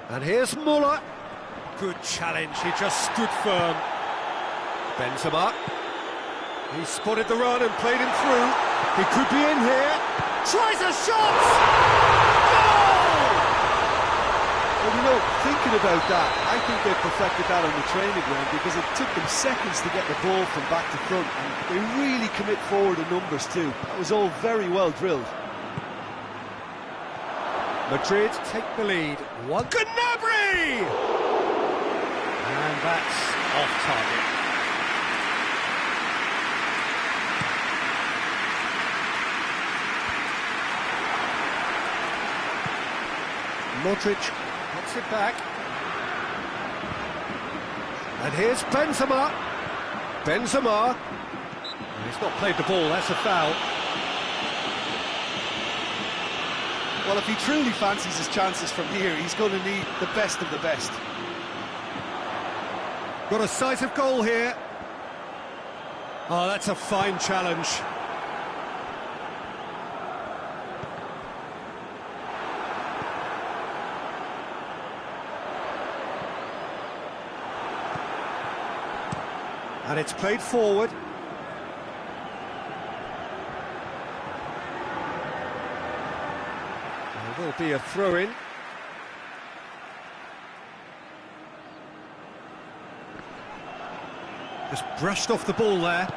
And here's Müller. Good challenge, he just stood firm. Benzema. He spotted the run and played him through. He could be in here. Tries a shot! Well, you know, thinking about that, I think they perfected that on the training ground because it took them seconds to get the ball from back to front, and they really commit forward in numbers too. That was all very well drilled. Madrid take the lead. One Gnabry! And that's off target. Modric gets it back. And here's Benzema. Benzema. He's not played the ball, that's a foul. Well, if he truly fancies his chances from here, he's going to need the best of the best. Got a sight of goal here. Oh, that's a fine challenge. And it's played forward. There will be a throw-in. Just brushed off the ball there.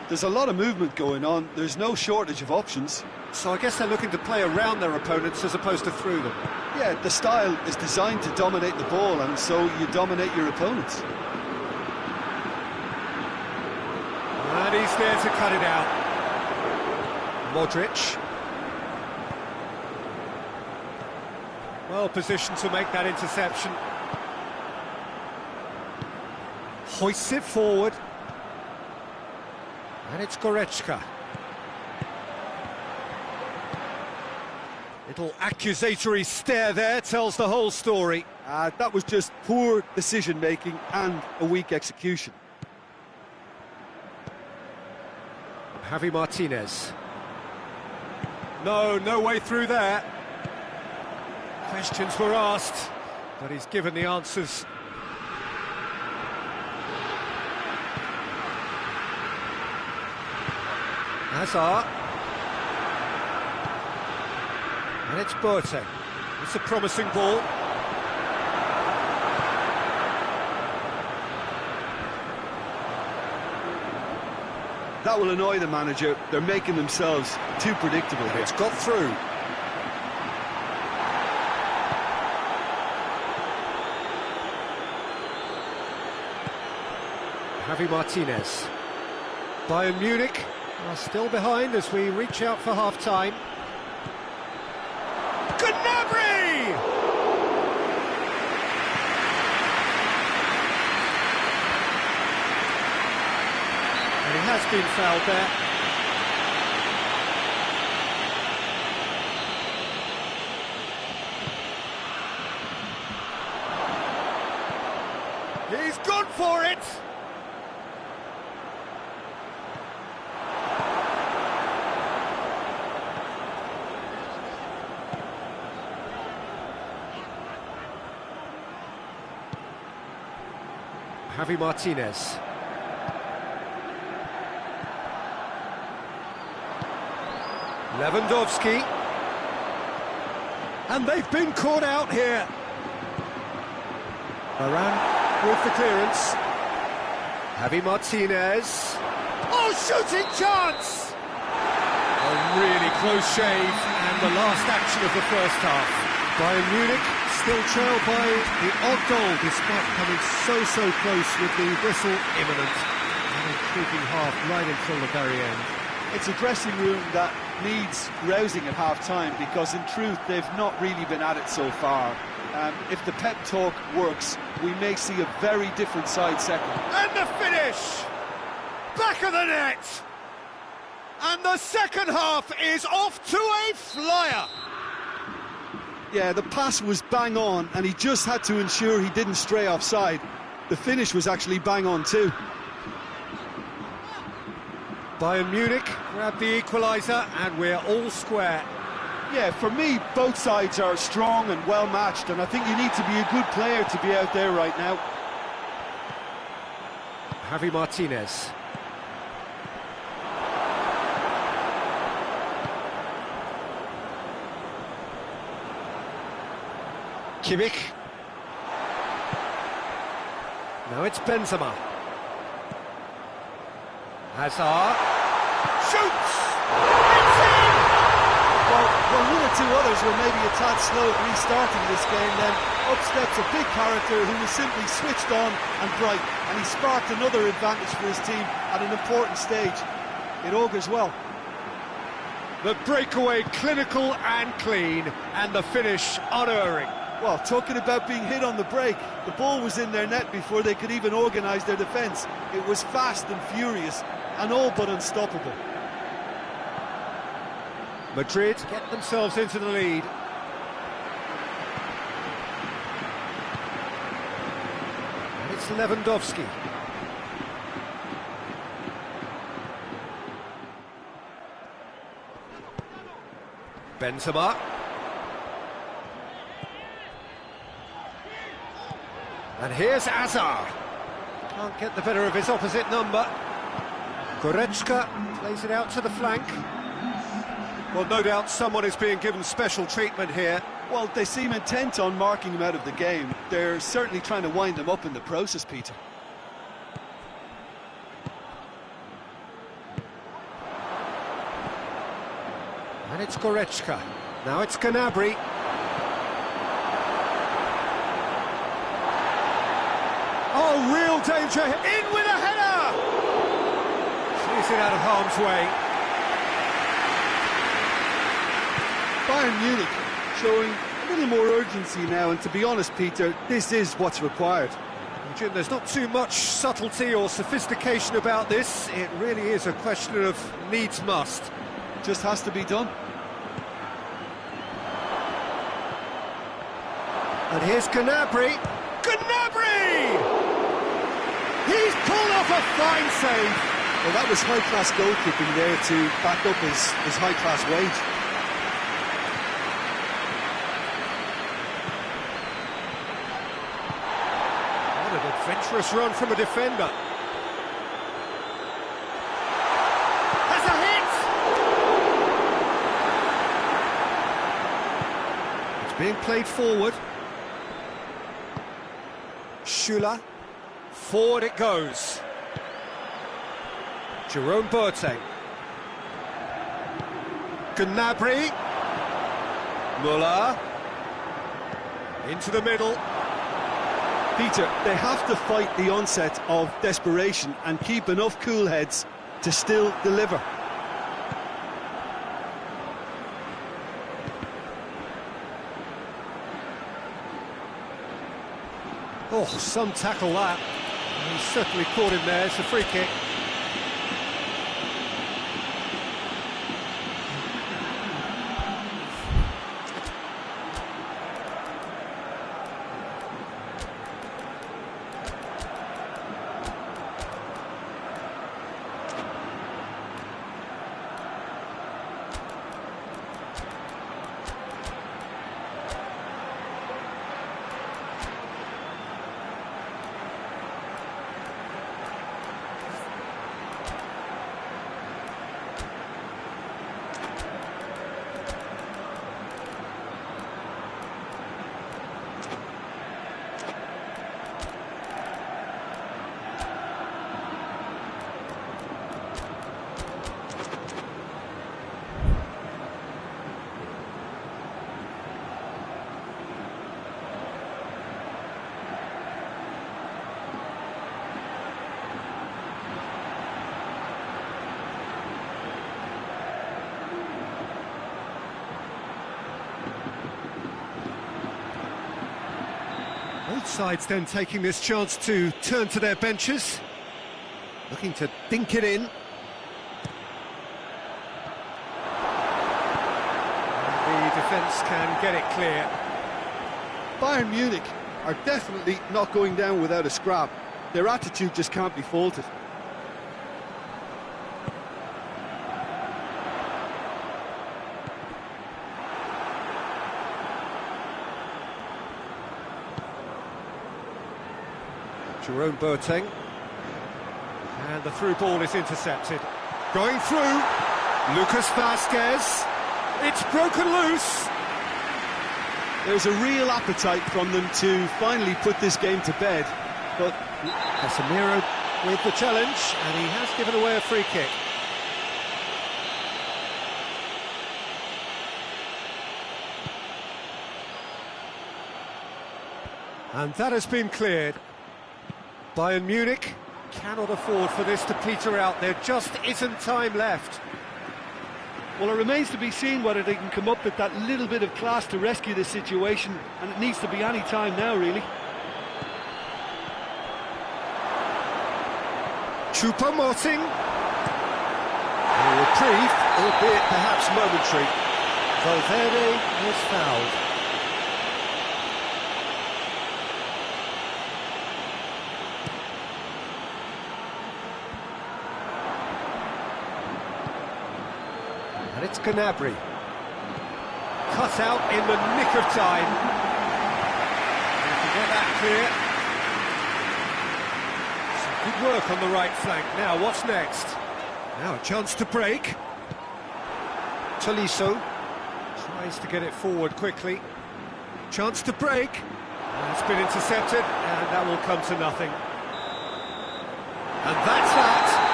There's a lot of movement going on. There's no shortage of options. So I guess they're looking to play around their opponents as opposed to through them. Yeah, the style is designed to dominate the ball, and so you dominate your opponents. And he's there to cut it out. Modric. Well positioned to make that interception. Hoists it forward. And it's Goretzka. Little accusatory stare there tells the whole story. That was just poor decision-making and a weak execution. Javi Martinez. No way through there. Questions were asked, but he's given the answers. Hazard. And it's Boateng. It's a promising ball. That will annoy the manager. They're making themselves too predictable here. It's got through. Javi Martinez. Bayern Munich are still behind as we reach out for half-time. Gnabry! has been fouled there. He's gone for it! Javi Martinez. Lewandowski. And they've been caught out here. Varane with the clearance. Javi Martinez. Oh, shooting chance! A really close shave, and the last action of the first half. Bayern Munich still trail by the odd goal, despite coming so close with the whistle imminent. And a creeping half right until the very end. It's a dressing room that needs rousing at half-time, because in truth they've not really been at it so far. If the pep talk works, we may see a very different side second. And the finish! Back of the net! And the second half is off to a flyer! Yeah, the pass was bang on, and he just had to ensure he didn't stray offside. The finish was actually bang on too. Bayern Munich grab the equaliser, and we're all square. Yeah, for me, both sides are strong and well matched, and I think you need to be a good player to be out there right now. Javi Martinez. Kimmich. Now it's Benzema. Hazard. Shoots! It's in! Well, one or two others were maybe a tad slow at restarting this game, then up steps a big character who was simply switched on and bright, and he sparked another advantage for his team at an important stage. It augurs well. The breakaway clinical and clean, and the finish unerring. Well, talking about being hit on the break, the ball was in their net before they could even organise their defence. It was fast and furious, and all but unstoppable. Madrid get themselves into the lead. And it's Lewandowski. Benzema. And here's Hazard. Can't get the better of his opposite number. Goretzka plays it out to the flank. Well, no doubt someone is being given special treatment here. Well, they seem intent on marking him out of the game. They're certainly trying to wind him up in the process, Peter. And it's Goretzka. Now it's Gnabry. Oh, real danger. In with a header! Clears it out of harm's way. Bayern Munich showing a little more urgency now, and to be honest, Peter, this is what's required. Jim, there's not too much subtlety or sophistication about this. It really is a question of needs must. Just has to be done. And here's Gnabry. Gnabry! He's pulled off a fine save. Well, that was high-class goalkeeping there to back up his high-class wage. What an adventurous run from a defender. Has a hit! It's being played forward. Schüller. Forward it goes. Jerome Boateng. Gnabry. Müller. Into the middle. Peter, they have to fight the onset of desperation and keep enough cool heads to still deliver. Oh, some tackle that. He's certainly caught him there. It's a free kick. Both sides then taking this chance to turn to their benches, looking to dink it in. And the defence can get it clear. Bayern Munich are definitely not going down without a scrap. Their attitude just can't be faulted. Jerome Boateng. And the through ball is intercepted. Going through, Lucas Vasquez. It's broken loose. There's a real appetite from them to finally put this game to bed, but Casemiro with the challenge, and he has given away a free kick. And that has been cleared. Bayern Munich cannot afford for this to peter out. There just isn't time left. well, it remains to be seen whether they can come up with that little bit of class to rescue this situation, and it needs to be any time now, really. Choupo-Moting. A reprieve, albeit perhaps momentary. Valverde is fouled. And it's Gnabry. Cut out in the nick of time. And to get that clear. Some good work on the right flank. Now, what's next? Now a chance to break. Tolisso tries to get it forward quickly. Chance to break. And it's been intercepted, and that will come to nothing. And that's that.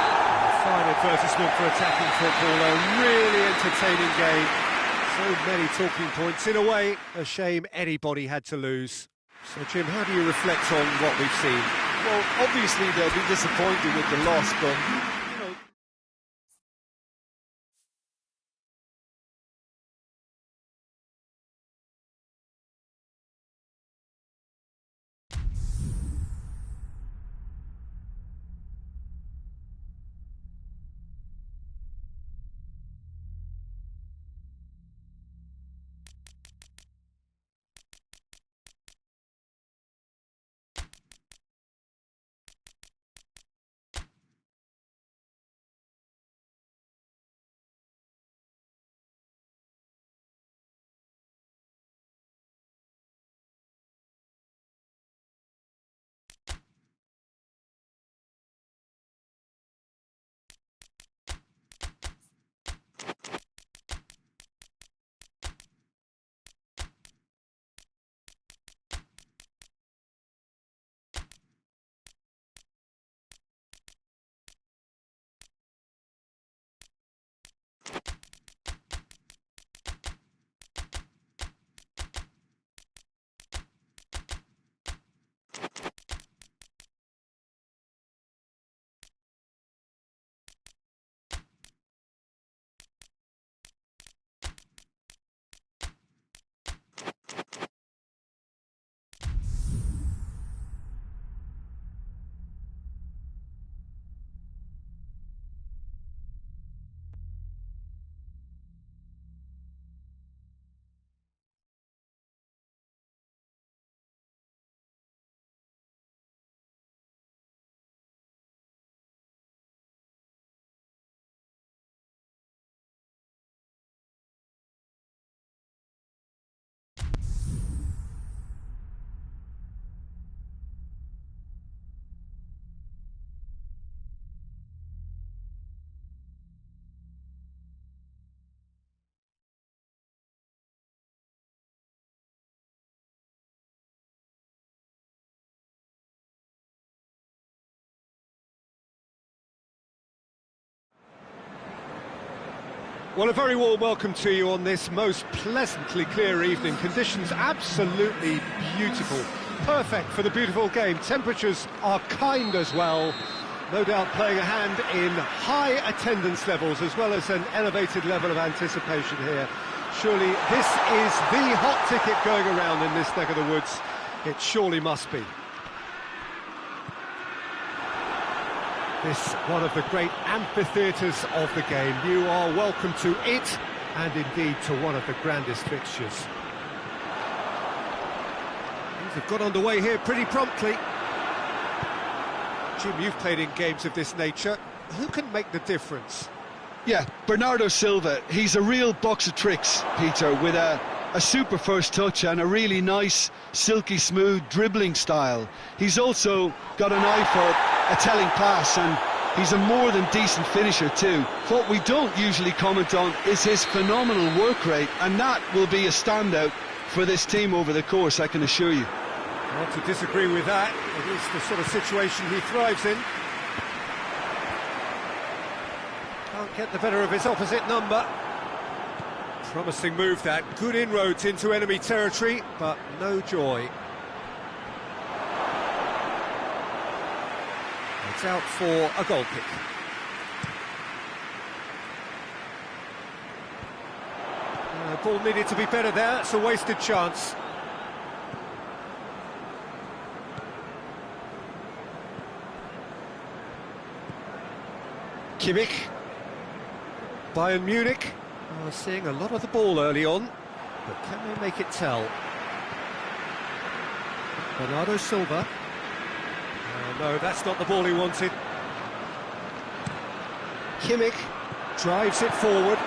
Fine advertisement for attacking football, a really entertaining game. So many talking points. In a way, a shame anybody had to lose. So, Jim, how do you reflect on what we've seen? Well, obviously they'll be disappointed with the loss, but, you know, Well, a very warm welcome to you on this most pleasantly clear evening. Conditions absolutely beautiful. Perfect for the beautiful game. Temperatures are kind as well. No doubt playing a hand in high attendance levels as well as an elevated level of anticipation here. Surely this is the hot ticket going around in this neck of the woods. It surely must be. This one of the great amphitheatres of the game. You are welcome to it, and indeed to one of the grandest fixtures. Things have got underway here pretty promptly. Jim, you've played in games of this nature. Who can make the difference? Yeah, Bernardo Silva, he's a real box of tricks, Peter, with a super first touch and a really nice, silky smooth dribbling style. He's also got an eye for a telling pass, and he's a more than decent finisher too. What we don't usually comment on is his phenomenal work rate, and that will be a standout for this team over the course, I can assure you. Not to disagree with that. It is the sort of situation he thrives in. Can't get the better of his opposite number. Promising move that. Good inroads into enemy territory, but no joy. It's out for a goal kick. Ball needed to be better there. It's a wasted chance. Kimmich. Bayern Munich are seeing a lot of the ball early on, but can they make it tell? Bernardo Silva. No, that's not the ball he wanted. Kimmich drives it forward.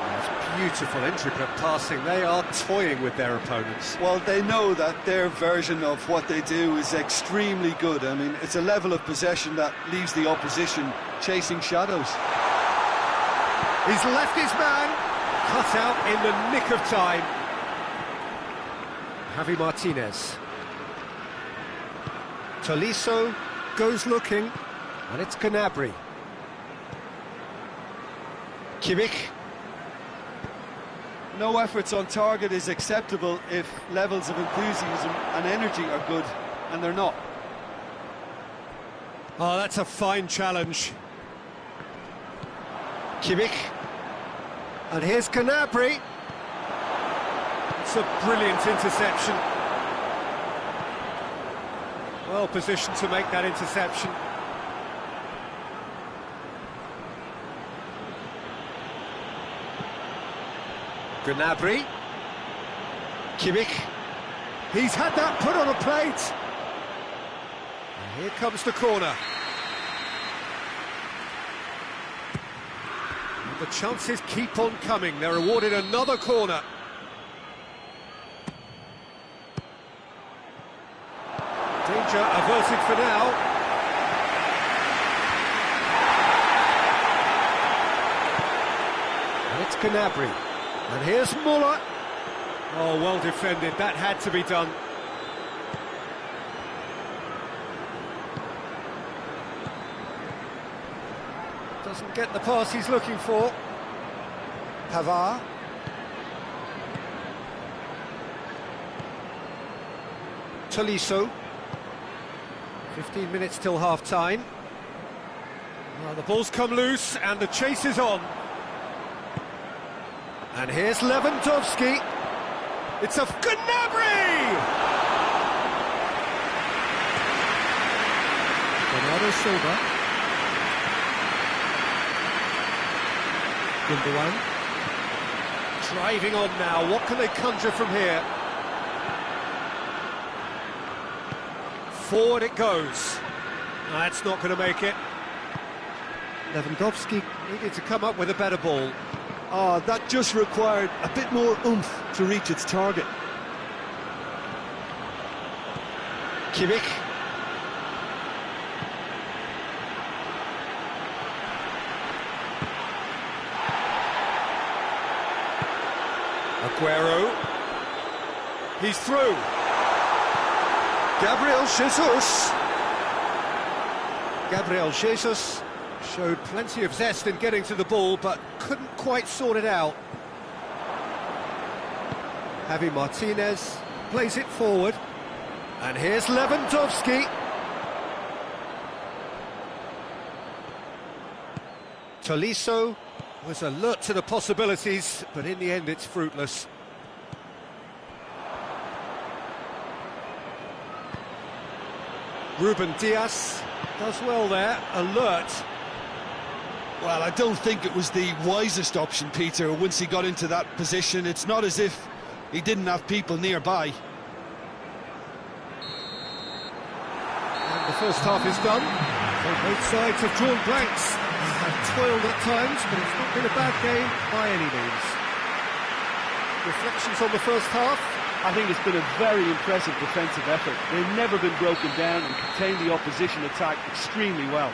That's beautiful, intricate passing. They are toying with their opponents. Well, they know that their version of what they do is extremely good. I mean, it's a level of possession that leaves the opposition chasing shadows. He's left his man, cut out in the nick of time. Javi Martinez. Tolisso goes looking, and it's Gnabry. Kimmich. No efforts on target is acceptable if levels of enthusiasm and energy are good, and they're not. Oh, that's a fine challenge. Kimmich. And here's Gnabry. It's a brilliant interception. Well positioned to make that interception. Gnabry. Kimmich. He's had that put on a plate. And here comes the corner. And the chances keep on coming. They're awarded another corner. Danger averted for now. And it's Gnabry. And here's Muller. Oh, well defended. That had to be done. Doesn't get the pass he's looking for. Pavard. Tolisso. 15 minutes till half-time. Well, the ball's come loose and the chase is on. And here's Lewandowski. It's a Gnabry! Bernardo Silva. Vuong. Driving on now. What can they conjure from here? Forward it goes. That's not going to make it. Lewandowski needed to come up with a better ball. Oh, that just required a bit more oomph to reach its target. Kimmich. Aguero. He's through. Gabriel Jesus showed plenty of zest in getting to the ball, but couldn't quite sort it out. Javi Martinez plays it forward. And here's Lewandowski. Tolisso was alert to the possibilities, but in the end it's fruitless. Ruben Dias does well there, alert. Well, I don't think it was the wisest option, Peter, once he got into that position. It's not as if he didn't have people nearby. And the first half is done. So both sides have drawn blanks. They have toiled at times, but it's not been a bad game by any means. Reflections on the first half? I think it's been a very impressive defensive effort. They've never been broken down and contained the opposition attack extremely well.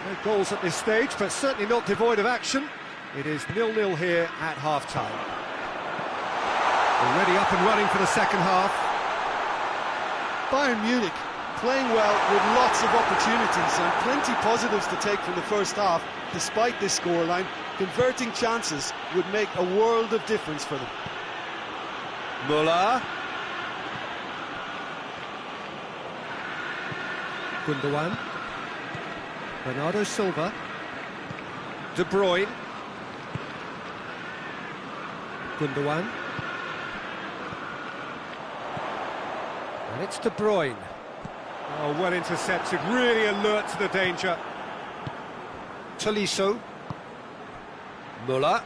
No goals at this stage, but certainly not devoid of action. It is 0-0 here at half-time. Already up and running for the second half. Bayern Munich playing well with lots of opportunities and plenty positives to take from the first half. Despite this scoreline, converting chances would make a world of difference for them. Müller. Gundogan. Bernardo Silva. De Bruyne. Gundogan. And it's De Bruyne. Oh, well intercepted, really alert to the danger. Tolisso. Müller.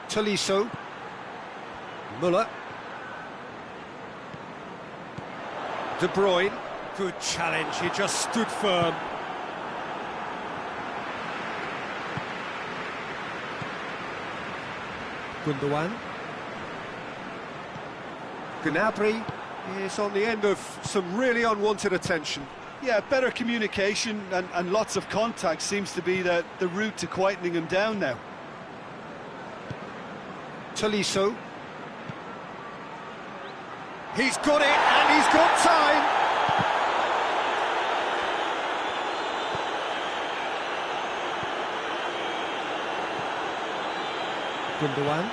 Tolisso. Müller. De Bruyne. Good challenge, he just stood firm. Gundogan. Gnabry is on the end of some really unwanted attention. Yeah, better communication and lots of contact seems to be the route to quietening him down now. Tolisso. He's got it, and he's got time. Gundogan.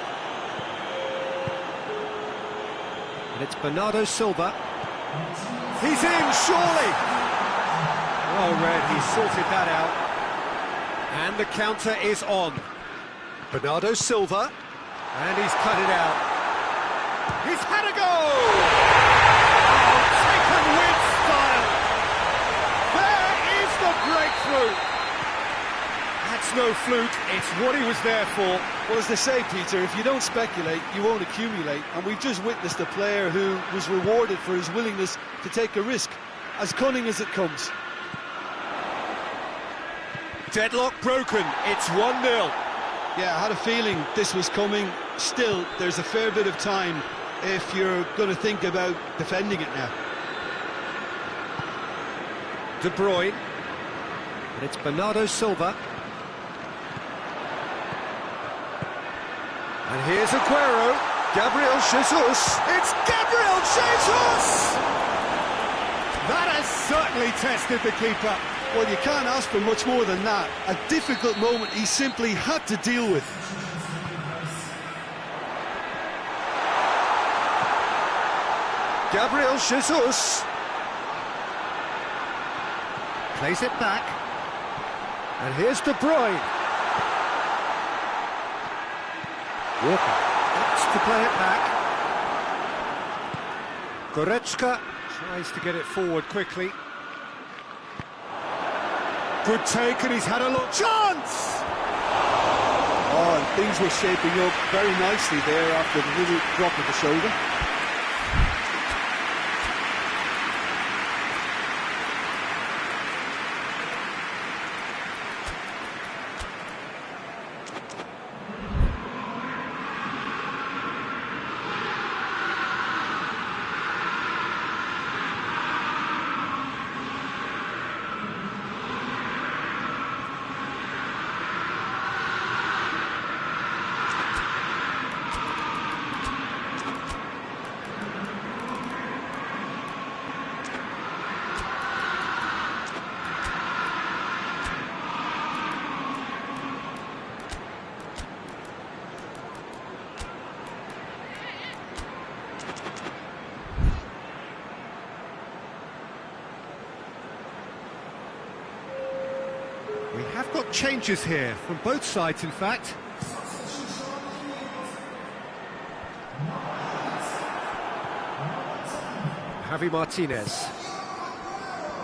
And it's Bernardo Silva. He's in, surely! Well read, he sorted that out. And the counter is on. Bernardo Silva. And he's cut it out. He's had a go! Oh, taken with style! There is the breakthrough! That's no fluke, it's what he was there for. Well, as they say, Peter, if you don't speculate, you won't accumulate. And we've just witnessed a player who was rewarded for his willingness to take a risk, as cunning as it comes. Deadlock broken, it's 1-0. Yeah, I had a feeling this was coming. Still, there's a fair bit of time if you're going to think about defending it now. De Bruyne. And it's Bernardo Silva. And here's Aguero. Gabriel Jesus. It's Gabriel Jesus! That has certainly tested the keeper. Well, you can't ask for much more than that. A difficult moment he simply had to deal with. Gabriel Jesus. Plays it back. And here's De Bruyne. Walker opts to play it back. Goretzka tries to get it forward quickly. Good take, and he's had a lot. Chance! Oh, and things were shaping up very nicely there after the little drop of the shoulder. We have got changes here, from both sides in fact. Javi Martinez.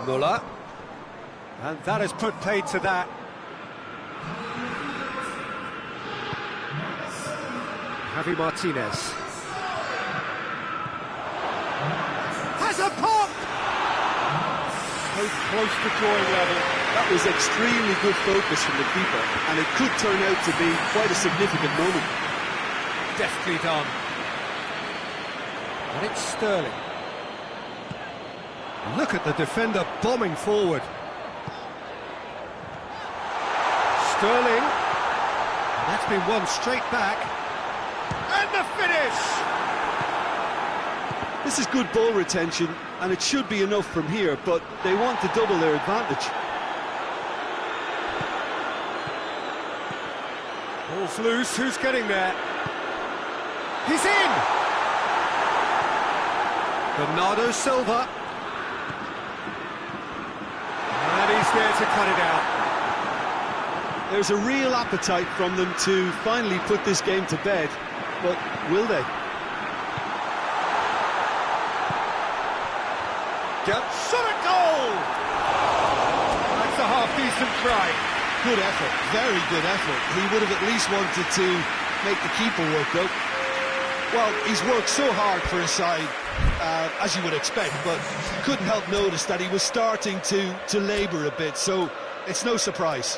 Muller. And that has put paid to that. Javi Martinez. Has a pop! So close to drawing level. That was extremely good focus from the keeper, and it could turn out to be quite a significant moment. Deftly done. And it's Sterling. Look at the defender bombing forward. Sterling. And that's been won straight back. And the finish! This is good ball retention, and it should be enough from here, but they want to double their advantage. Ball's loose, who's getting there? He's in! Bernardo Silva. And he's there to cut it out. There's a real appetite from them to finally put this game to bed, but will they? Shot at goal! That's a half-decent try. Good effort, very good effort. He would have at least wanted to make the keeper work, though. Well, he's worked so hard for his side, as you would expect, but couldn't help notice that he was starting to labour a bit, so it's no surprise.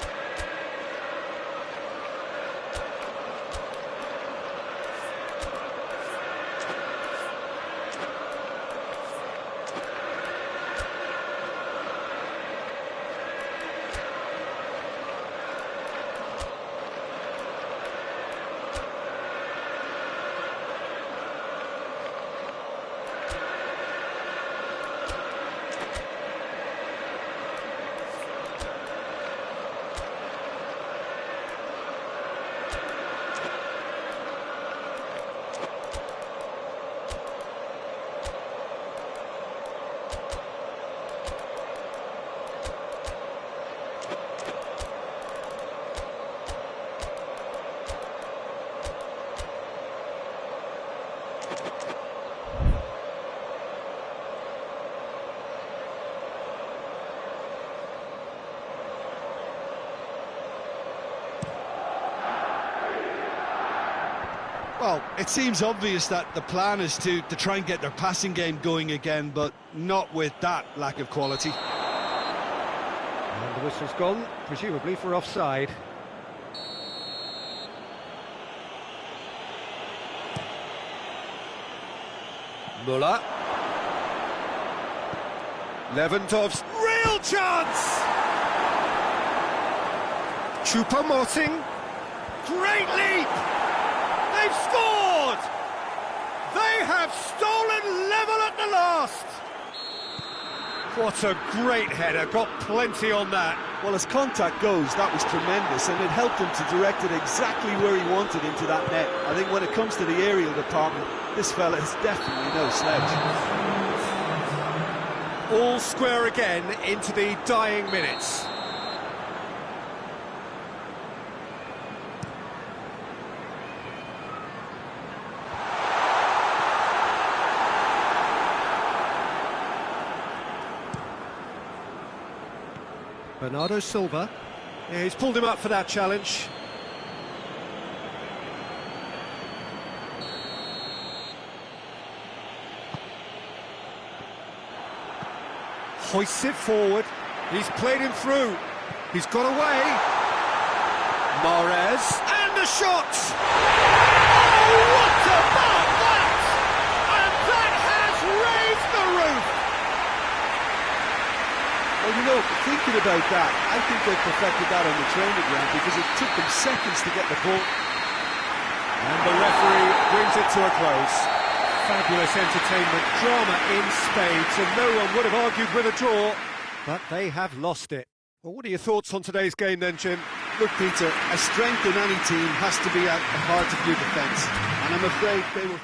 Well, it seems obvious that the plan is to try and get their passing game going again, but not with that lack of quality. And the whistle's gone, presumably for offside. Muller. Lewandowski. Real chance! Choupo-Moting. Great leap! They've scored! They have stolen level at the last! What a great header, got plenty on that. Well, as contact goes, that was tremendous, and it helped him to direct it exactly where he wanted into that net. I think when it comes to the aerial department, this fella is definitely no slouch. All square again into the dying minutes. Bernardo Silva. Yeah, he's pulled him up for that challenge. Hoists it forward. He's played him through. He's got away. Mahrez. And the shot! Oh, what about that? And that has raised the roof! Well, you know, thinking about that, I think they perfected that on the training ground because it took them seconds to get the ball. And the referee brings it to a close. Fabulous entertainment, drama in spades, and no one would have argued with a draw, but they have lost it. Well, what are your thoughts on today's game then, Jim? Look, Peter, a strength in any team has to be at the heart of your defence, and I'm afraid they were...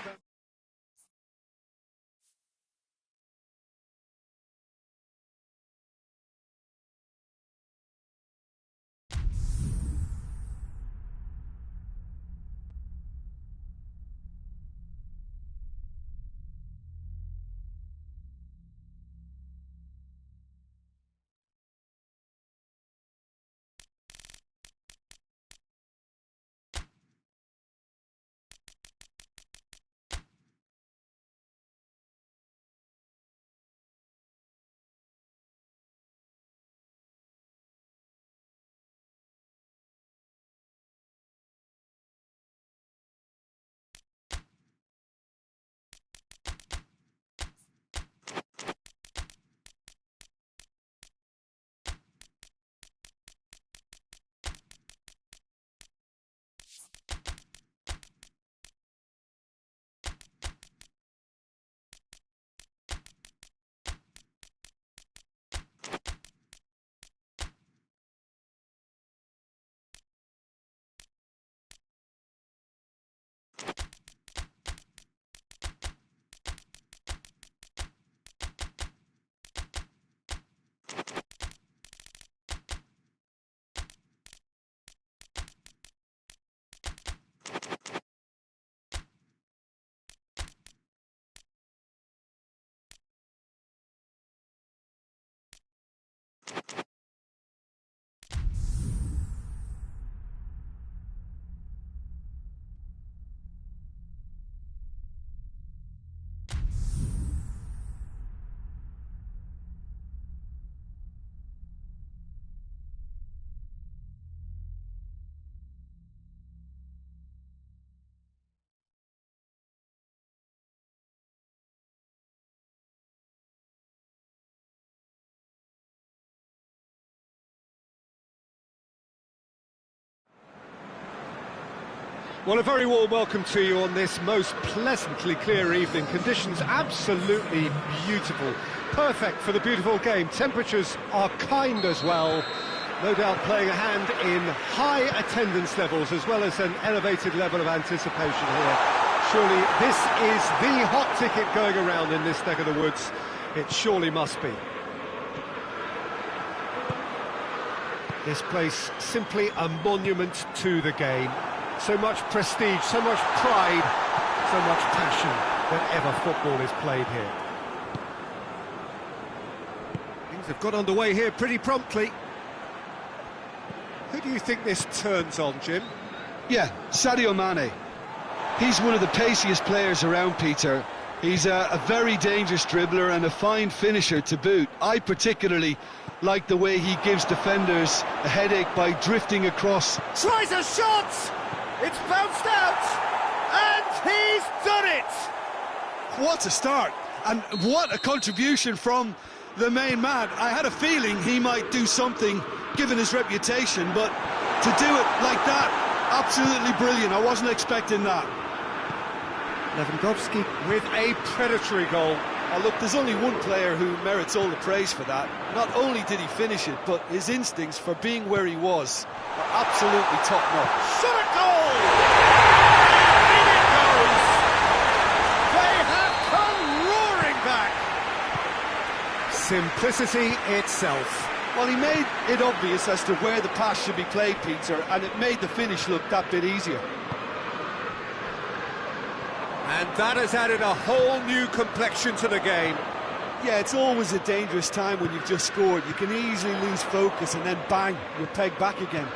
Well, a very warm welcome to you on this most pleasantly clear evening. Conditions absolutely beautiful. Perfect for the beautiful game. Temperatures are kind as well. No doubt playing a hand in high attendance levels as well as an elevated level of anticipation here. Surely this is the hot ticket going around in this neck of the woods. It surely must be. This place simply a monument to the game. So much prestige, so much pride, so much passion whenever football is played here. Things have got underway here pretty promptly. Who do you think this turns on, Jim? Yeah, Sadio Mane. He's one of the paciest players around, Peter. He's a very dangerous dribbler and a fine finisher to boot. I particularly like the way he gives defenders a headache by drifting across. Tries a shot! It's bounced out! And he's done it! What a start! And what a contribution from the main man. I had a feeling he might do something, given his reputation, but to do it like that, absolutely brilliant. I wasn't expecting that. Lewandowski with a predatory goal. Oh, look, there's only one player who merits all the praise for that. Not only did he finish it, but his instincts for being where he was were absolutely top-notch. Shot a goal! And in it goes! They have come roaring back! Simplicity itself. Well, he made it obvious as to where the pass should be played, Peter, and it made the finish look that bit easier. And that has added a whole new complexion to the game. Yeah, it's always a dangerous time when you've just scored. You can easily lose focus and then bang, you're pegged back again.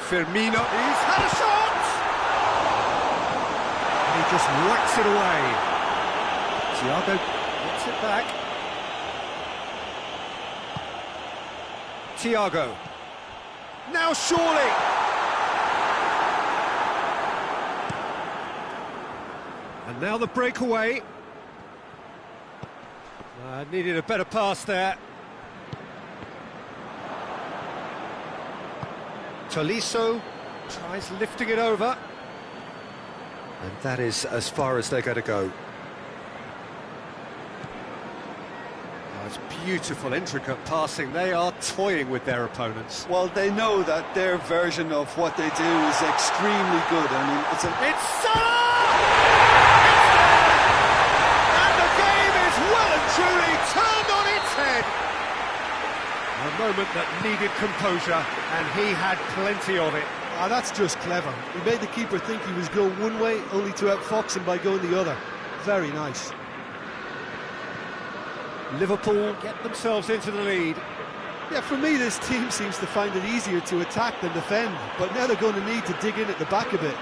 Firmino, he's had a shot! And he just whacks it away. Thiago gets it back. Thiago. Now surely! And now the breakaway. Needed a better pass there. Tolisso tries lifting it over. And that is as far as they're going to go. Oh, it's beautiful, intricate passing. They are toying with their opponents. Well, they know that their version of what they do is extremely good. I mean, It's Salah! Well and truly turned on its head. A moment that needed composure, and he had plenty of it. Ah, that's just clever. He made the keeper think he was going one way, only to outfox him by going the other. Very nice. Liverpool get themselves into the lead. Yeah, for me, this team seems to find it easier to attack than defend, but now they're going to need to dig in at the back a bit.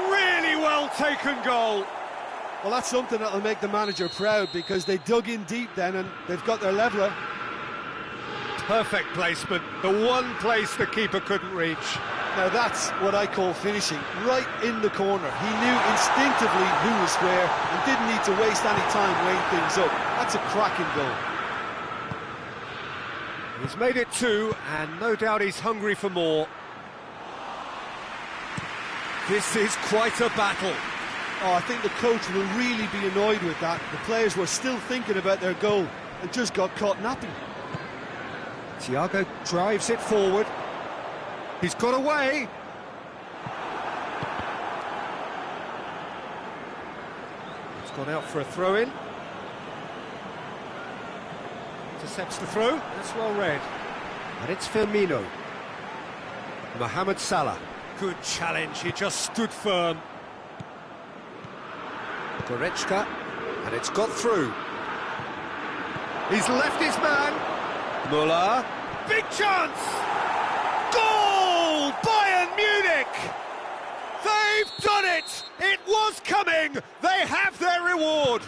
Really well taken goal. Well, that's something that'll make the manager proud, because they dug in deep then and they've got their leveller. Perfect placement, the one place the keeper couldn't reach. Now that's what I call finishing, right in the corner. He knew instinctively who was where and didn't need to waste any time weighing things up. That's a cracking goal. He's made it two, and no doubt he's hungry for more. This is quite a battle. Oh, I think the coach will really be annoyed with that. The players were still thinking about their goal and just got caught napping. Thiago drives it forward. He's got away. He's gone out for a throw-in. Intercepts the throw. That's well read. And it's Firmino. Mohamed Salah. Good challenge, he just stood firm. Goretzka, and it's got through. He's left his man. Müller, big chance! Goal! Bayern Munich! They've done it! It was coming! They have their reward!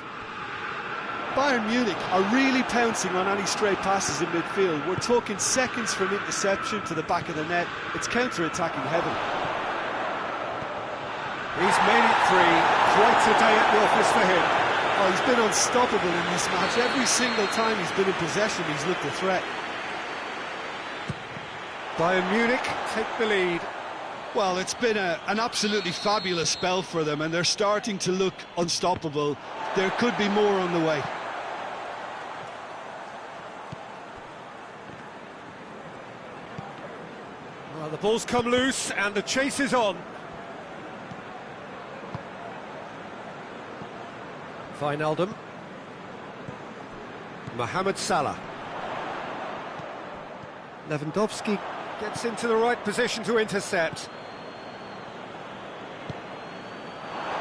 Bayern Munich are really pouncing on any stray passes in midfield. We're talking seconds from interception to the back of the net. It's counter-attacking heaven. He's made it three. Quite a day at the office for him. Oh, he's been unstoppable in this match. Every single time he's been in possession, he's looked a threat. Bayern Munich take the lead. Well, it's been an absolutely fabulous spell for them, and they're starting to look unstoppable. There could be more on the way. Well, the ball's come loose and the chase is on. Wijnaldum. Mohamed Salah. Lewandowski gets into the right position to intercept.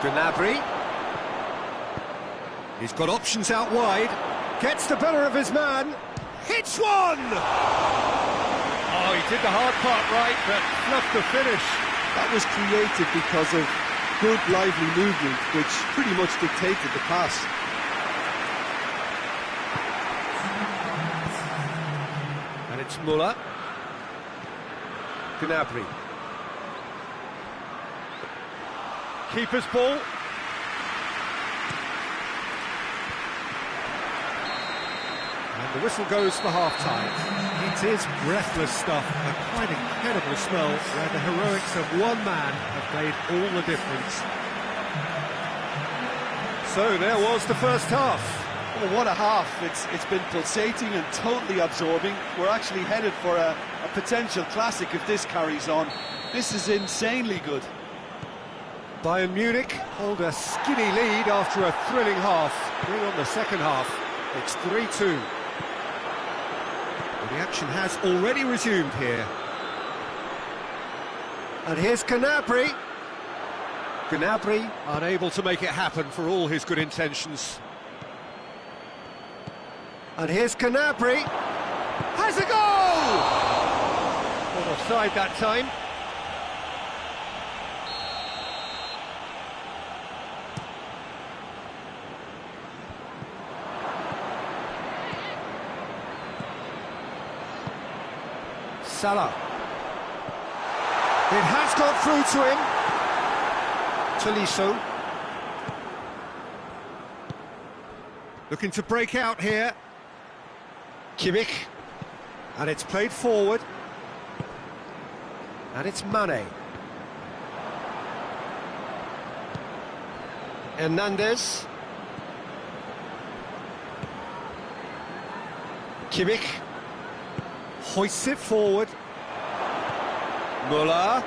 Gnabry. He's got options out wide. Gets the better of his man. Hits one! Oh, he did the hard part right, but fluffed the finish. That was created because of good, lively movement, which pretty much dictated the pass. And it's Müller. Gnabry. Keeper's ball. And the whistle goes for half-time. It is breathless stuff, a quite incredible smell where the heroics of one man have made all the difference. So there was the first half. Oh, what a half. It's been pulsating and totally absorbing. We're actually headed for a potential classic if this carries on. This is insanely good. Bayern Munich hold a skinny lead after a thrilling half. Bring on the second half. It's 3-2. The action has already resumed here. And here's Gnabry. Gnabry unable to make it happen for all his good intentions. And here's Gnabry. Has a goal! Not offside that time. Salah. It has got through to him. Tolisso. Looking to break out here. Kimmich. And it's played forward. And it's Mane. Hernandez. Kimmich. Hoists it forward. Müller.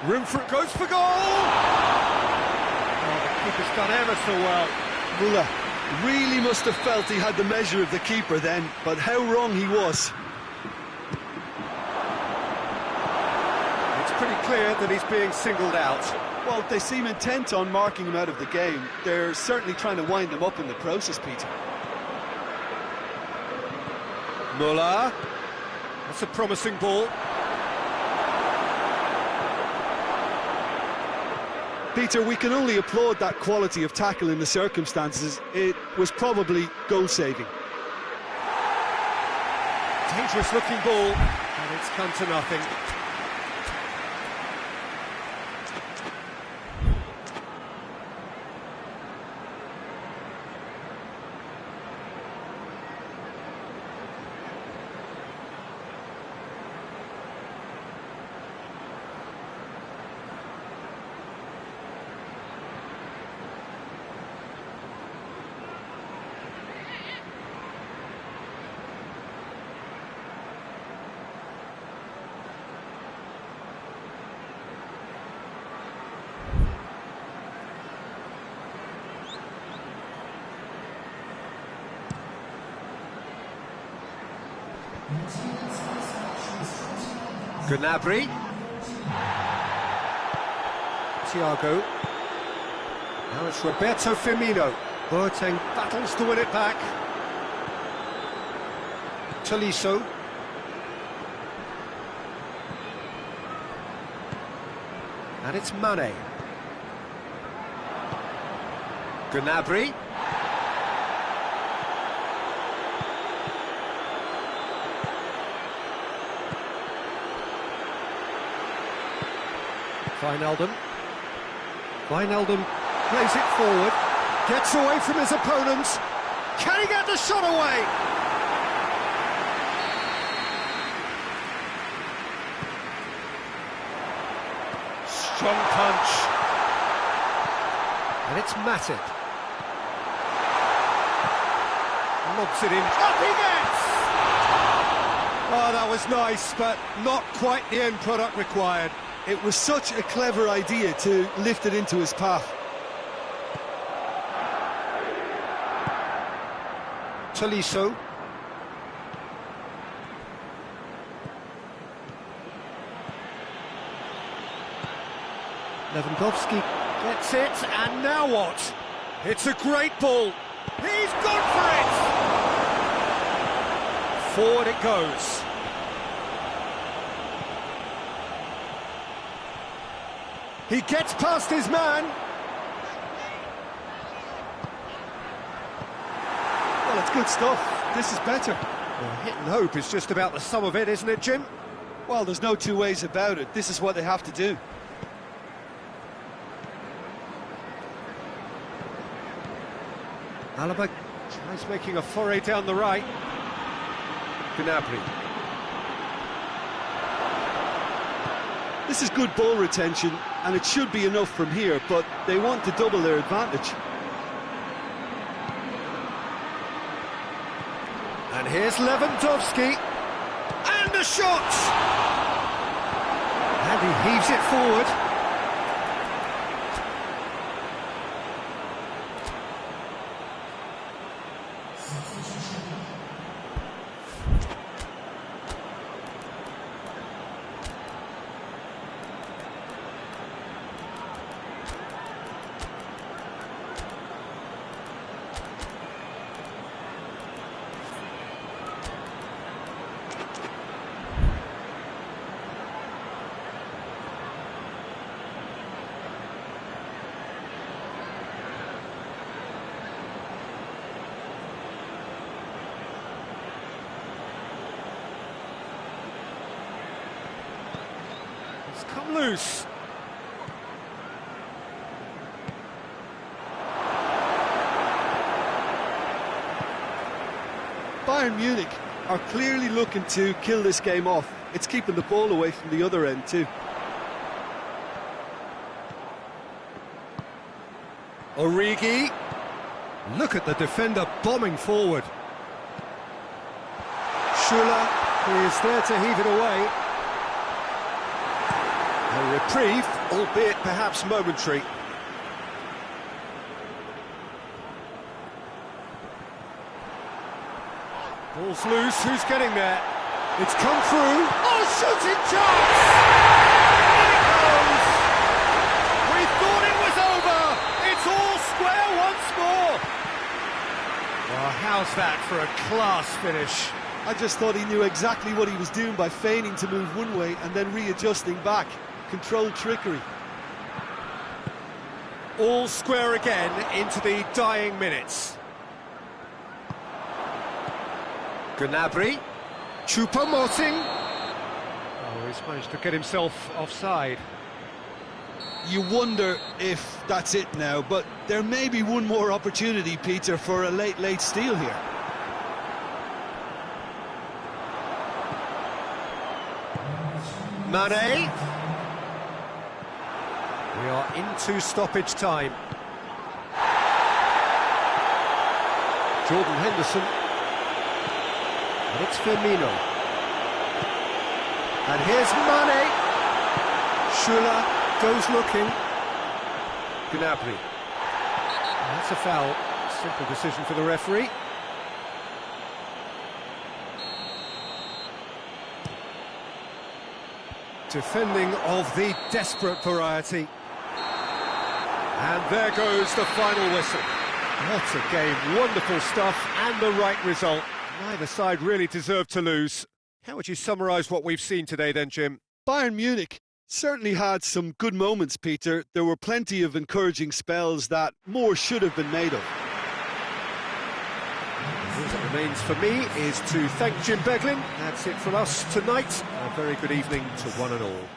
Room for it, goes for goal! Oh, the keeper's done ever so well. Müller really must have felt he had the measure of the keeper then, but how wrong he was. It's pretty clear that he's being singled out. Well, they seem intent on marking him out of the game. They're certainly trying to wind him up in the process, Peter. Müller. That's a promising ball. Peter, we can only applaud that quality of tackle in the circumstances. It was probably goal-saving. Dangerous looking ball, and it's come to nothing. Gnabry. Thiago. Now it's Roberto Firmino. Boateng battles to win it back. Tolisso. And it's Mane. Gnabry. Wijnaldum. Wijnaldum plays it forward. Gets away from his opponent. Can he get the shot away? Strong punch. And it's Matip. Lobs it in. Up he gets! Oh, that was nice, but not quite the end product required. It was such a clever idea to lift it into his path. Tolisso. Lewandowski Gets it, and now what? It's a great ball. He's gone for it! Forward it goes. He gets past his man. Well, it's good stuff. This is better. Well, hit and hope is just about the sum of it, isn't it, Jim? Well, there's no two ways about it. This is what they have to do. Alaba tries making a foray down the right. Gnabry. This is good ball retention, and it should be enough from here, but they want to double their advantage. And here's Lewandowski. And a shot! And he heaves it forward. It's come loose. Bayern Munich are clearly looking to kill this game off. It's keeping the ball away from the other end too. Origi. Look at the defender bombing forward. Schuller is there to heave it away. A reprieve, albeit perhaps momentary. Ball's loose, who's getting there? It's come through. Oh, shooting chance! In it goes! We thought it was over! It's all square once more! Well, how's that for a class finish? I just thought he knew exactly what he was doing by feigning to move one way and then readjusting back. Controlled trickery. All square again into the dying minutes. Gnabry. Choupo-Moting. Oh, he's managed to get himself offside. You wonder if that's it now, but there may be one more opportunity, Peter, for a late steal here. Mane. We are into stoppage time. Jordan Henderson. And it's Firmino. And here's Mane. Schuller goes looking. Gnabry. That's a foul. Simple decision for the referee. Defending of the desperate variety. And there goes the final whistle. What a game, wonderful stuff, and the right result. Neither side really deserved to lose. How would you summarise what we've seen today then, Jim? Bayern Munich certainly had some good moments, Peter. There were plenty of encouraging spells that more should have been made of. All that remains for me is to thank Jim Beglin. That's it from us tonight. A very good evening to one and all.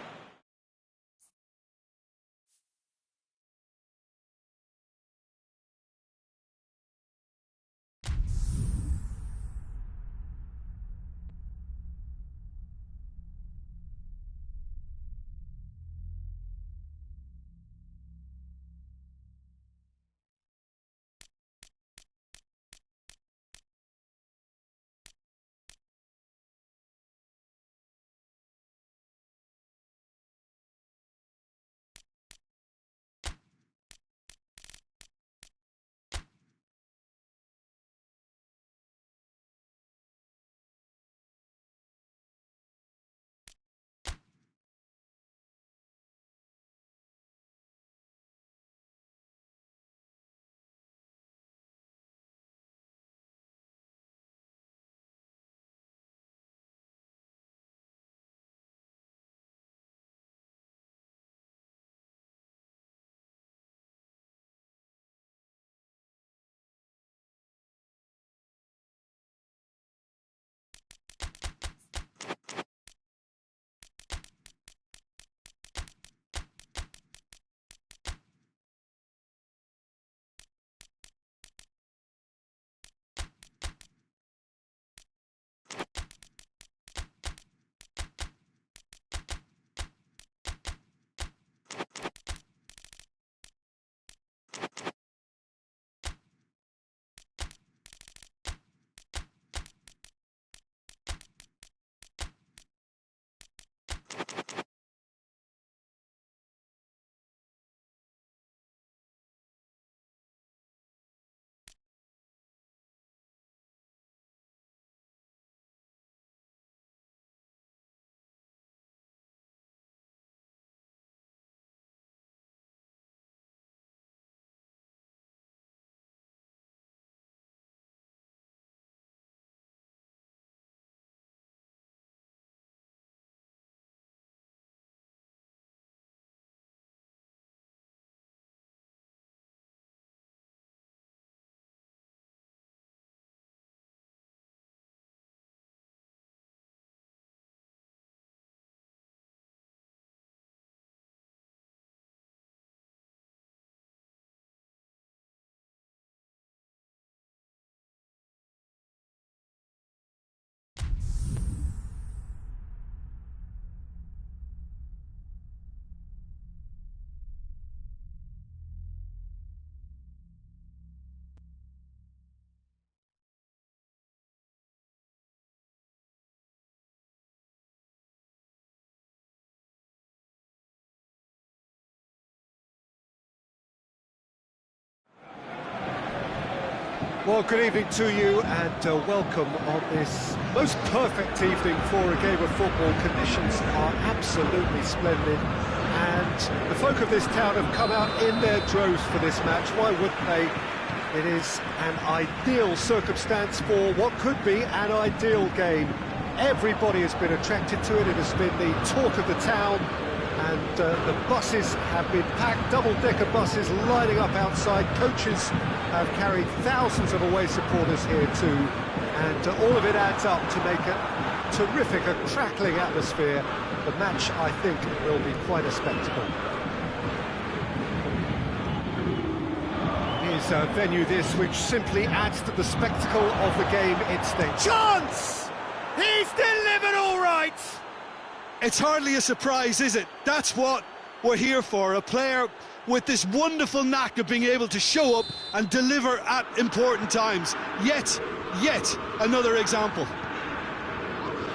Well, good evening to you and welcome on this most perfect evening for a game of football. Conditions are absolutely splendid and the folk of this town have come out in their droves for this match. Why wouldn't they? It is an ideal circumstance for what could be an ideal game. Everybody has been attracted to it. It has been the talk of the town. And the buses have been packed, double-decker buses lining up outside. Coaches have carried thousands of away supporters here too. And all of it adds up to make a terrific, a crackling atmosphere. The match, I think, will be quite a spectacle. Here's a venue this which simply adds to the spectacle of the game. It's the chance! He's delivered all right! It's hardly a surprise, is it? That's what we're here for, a player with this wonderful knack of being able to show up and deliver at important times. Yet another example.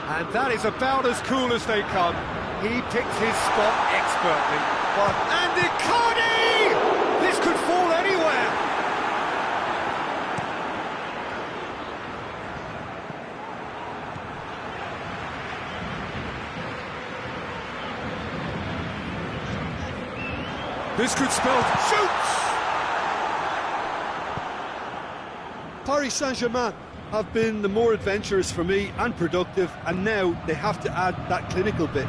And that is about as cool as they come. He picked his spot expertly. And Icardi! This could fall anywhere. This could spell shoots! Paris Saint-Germain have been the more adventurous for me and productive, and now they have to add that clinical bit.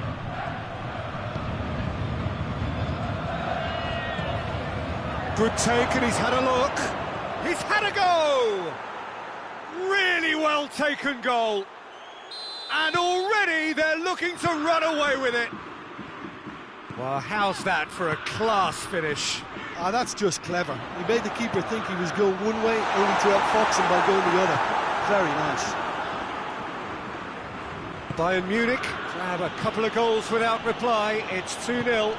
Good take, and he's had a look. He's had a go! Really well taken goal. And already they're looking to run away with it. Well, how's that for a class finish? That's just clever. He made the keeper think he was going one way, only to outfox him by going the other. Very nice. Bayern Munich grab a couple of goals without reply. It's 2-0.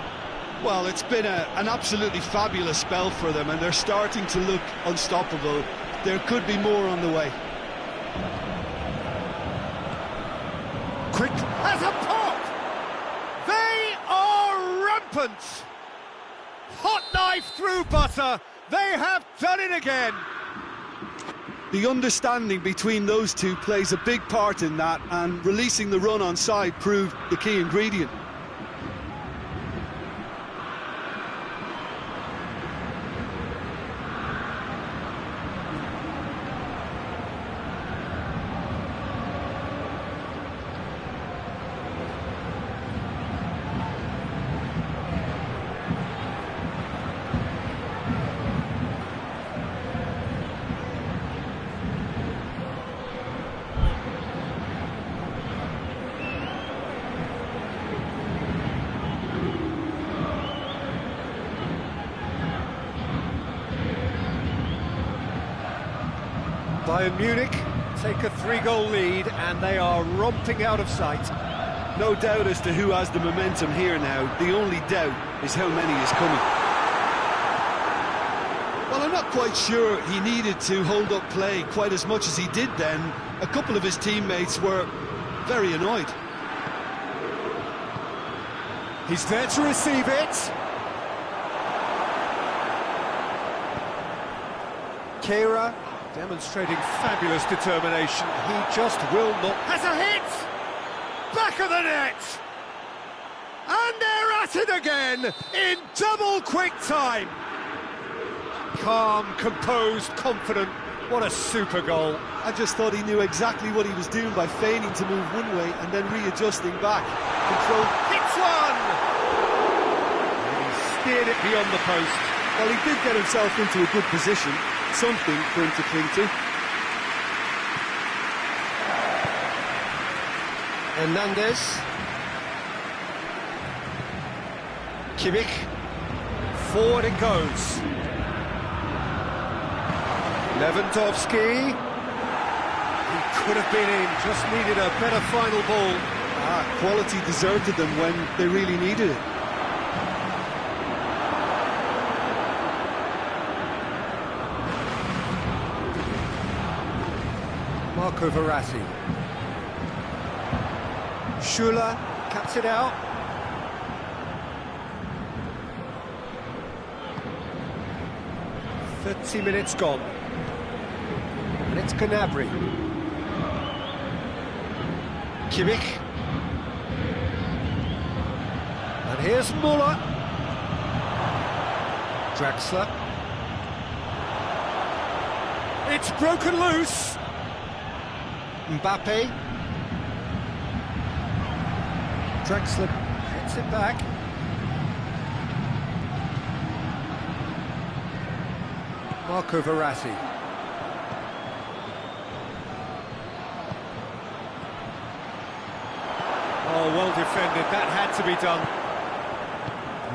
Well, it's been an absolutely fabulous spell for them, and they're starting to look unstoppable. There could be more on the way. Quick as a pop! They are rampant! Hot knife through butter. They have done it again. The understanding between those two plays a big part in that, and releasing the run on side proved the key ingredient. Bayern Munich take a 3-goal lead and they are romping out of sight. No doubt as to who has the momentum here now. The only doubt is how many is coming. Well, I'm not quite sure he needed to hold up play quite as much as he did then. A couple of his teammates were very annoyed. He's there to receive it. Kehrer demonstrating fabulous determination. He just will not... Has a hit! Back of the net! And they're at it again in double quick time. Calm, composed, confident. What a super goal. I just thought he knew exactly what he was doing by feigning to move one way and then readjusting back. Control. Hits one! And he steered it beyond the post. Well, he did get himself into a good position. Something for him to cling to. Hernandez. Kimmich. Forward it goes. Lewandowski. He could have been in, just needed a better final ball. Quality deserted them when they really needed it. Marco Verratti. Schuller cuts it out. "30 minutes gone." It's Gnabry. Kimmich. And here's Muller. Draxler. It's broken loose. Mbappe. Draxler hits it back. Marco Verratti. Oh, well defended, that had to be done.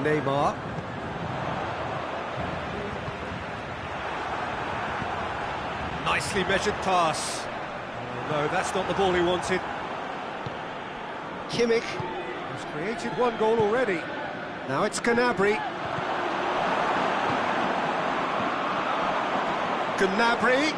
Neymar. Nicely measured pass. Oh, no, that's not the ball he wanted. Kimmich has created one goal already. Now it's Gnabry. Gnabry.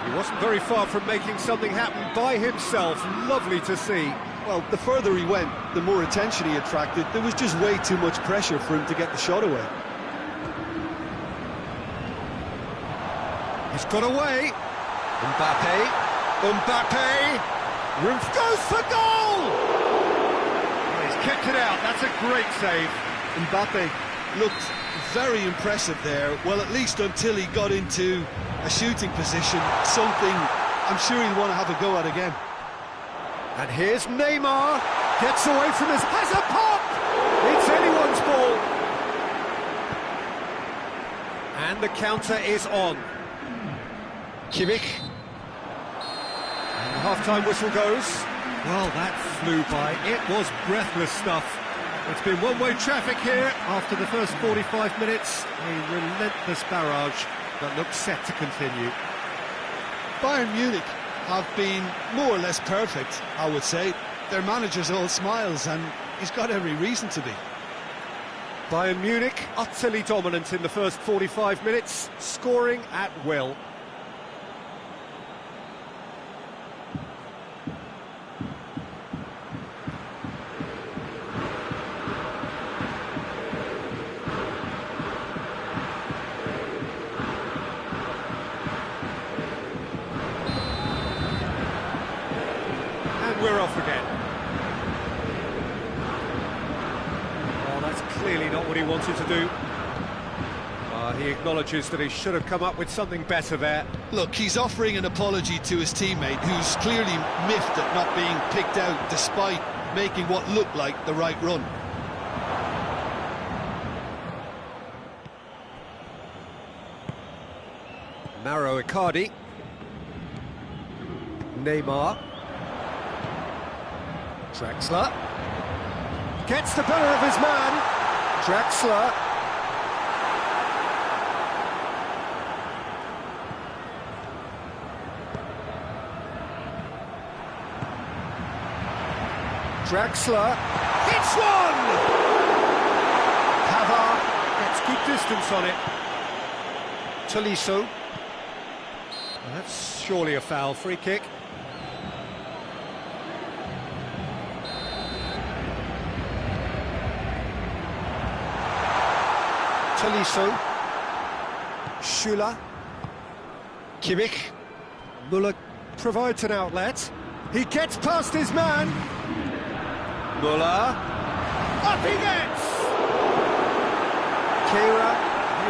He wasn't very far from making something happen by himself. Lovely to see. Well, the further he went, the more attention he attracted. There was just way too much pressure for him to get the shot away. He's got away. Mbappe. Mbappe. Roof goes for goal! He's kept it out. That's a great save. Mbappe looked very impressive there. Well, at least until he got into a shooting position, something I'm sure he'll want to have a go at again. And here's Neymar. Gets away from his... Has a pop! It's anyone's ball. And the counter is on. Kimmich. And the half-time whistle goes. Well, that flew by. It was breathless stuff. It's been one-way traffic here after the first 45 minutes. A relentless barrage that looks set to continue. Bayern Munich have been more or less perfect, I would say. Their manager's all smiles, and he's got every reason to be. Bayern Munich utterly dominant in the first 45 minutes, scoring at will. We're off again. Well, that's clearly not what he wanted to do. He acknowledges that he should have come up with something better there. Look, he's offering an apology to his teammate, who's clearly miffed at not being picked out despite making what looked like the right run. Mauro Icardi. Neymar. Draxler. Gets the better of his man. Draxler. Draxler. Hits one! Pavard gets good distance on it. Tolisso. That's surely a foul. Free kick. Tolisso. Schüller. Kimmich. Muller provides an outlet. He gets past his man. Muller. Up he gets! Kehrer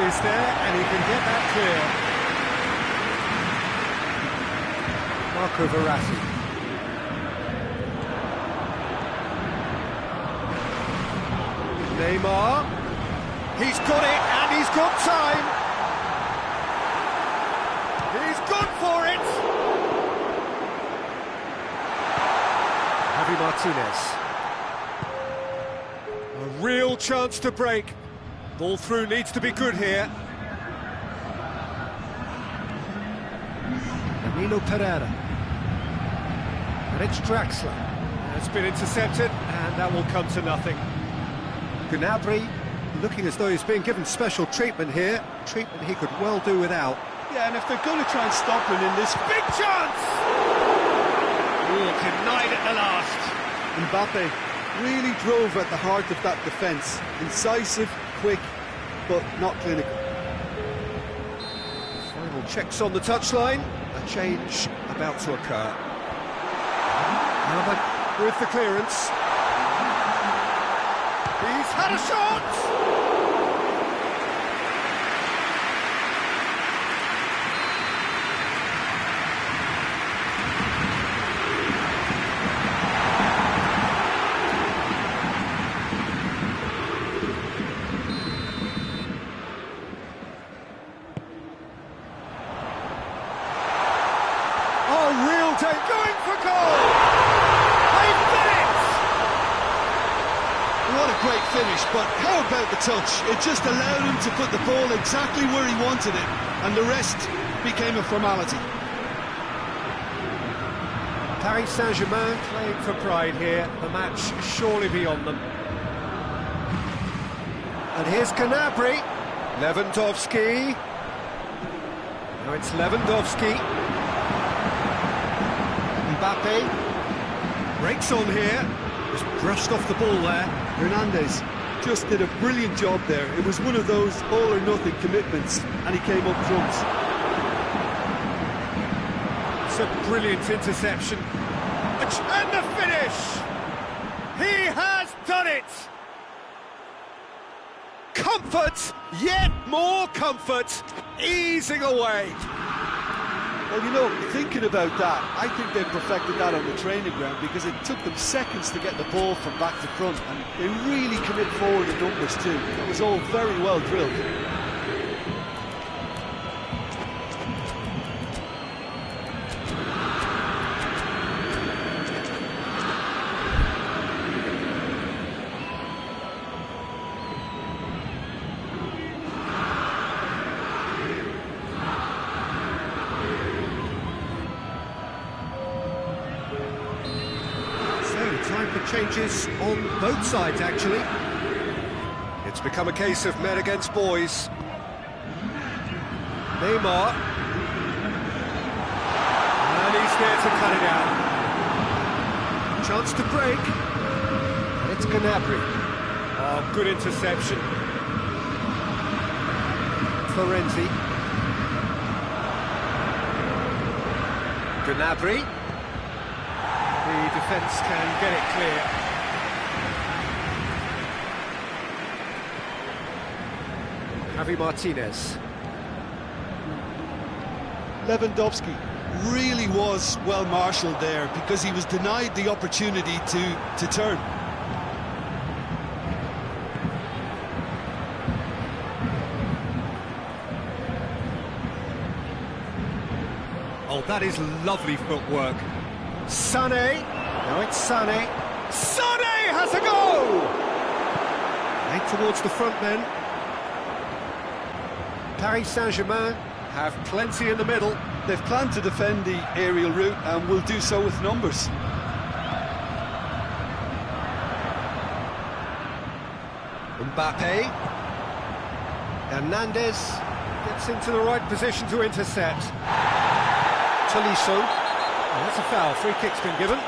is there, and he can get that clear. Marco Verratti. Neymar. He's got it, and he's got time. He's gone for it. Javi Martinez. A real chance to break. Ball through needs to be good here. Danilo Pereira. And it's Draxler. It's been intercepted, and that will come to nothing. Gnabry looking as though he's being given special treatment here. Treatment he could well do without. Yeah, and if they're going to try and stop him in this... Big chance! Oh, denied at the last. Mbappe really drove at the heart of that defence. Incisive, quick, but not clinical. Final checks on the touchline. A change about to occur. Alba with the clearance. He's had a shot! Going for goal! They've done it! What a great finish, but how about the touch? It just allowed him to put the ball exactly where he wanted it, and the rest became a formality. Paris Saint-Germain playing for pride here, the match surely beyond them. And here's Gnabry. Lewandowski. Now it's Lewandowski. Mbappe breaks on here, just brushed off the ball there. Hernandez just did a brilliant job there. It was one of those all-or-nothing commitments, and he came up trumps. It's a brilliant interception. And the finish! He has done it! Comfort, yet more comfort, easing away. Well, you know, thinking about that, I think they've perfected that on the training ground because it took them seconds to get the ball from back to front, and they really commit forward in numbers too. That was all very well drilled. Time for changes on both sides, actually. It's become a case of men against boys. Neymar. And he's there to cut it out. Chance to break. And it's Gnabry. Oh, good interception. Florenzi. Gnabry. The defence can get it clear. Javi Martinez. Lewandowski really was well marshalled there because he was denied the opportunity to turn. Oh, that is lovely footwork. Sané, now it's Sané. Sané has a go! Right towards the front men. Paris Saint-Germain have plenty in the middle. They've planned to defend the aerial route and will do so with numbers. Mbappe. Hernandez gets into the right position to intercept. Tolisso. Oh, that's a foul. Free kick's been given.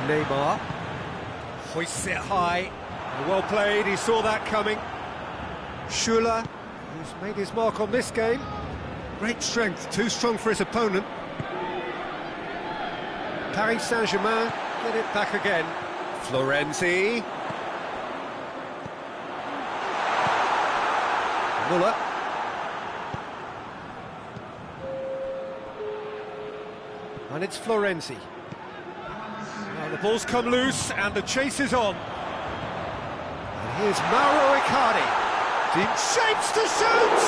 Neymar hoists it high. Well played, he saw that coming. Schuller, who's made his mark on this game. Great strength, too strong for his opponent. Paris Saint-Germain get it back again. Florenzi. Muller. And it's Florenzi. Now the ball's come loose and the chase is on. And here's Mauro Icardi. Deep shapes to shoot!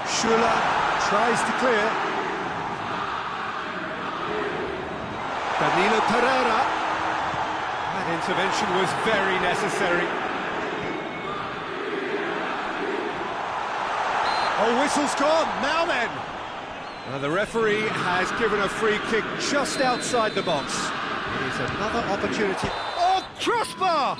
Schuller tries to clear. Danilo Pereira. That intervention was very necessary. Oh, whistle's gone. Now then. Now the referee has given a free kick just outside the box. Here's another opportunity. Oh, crossbar!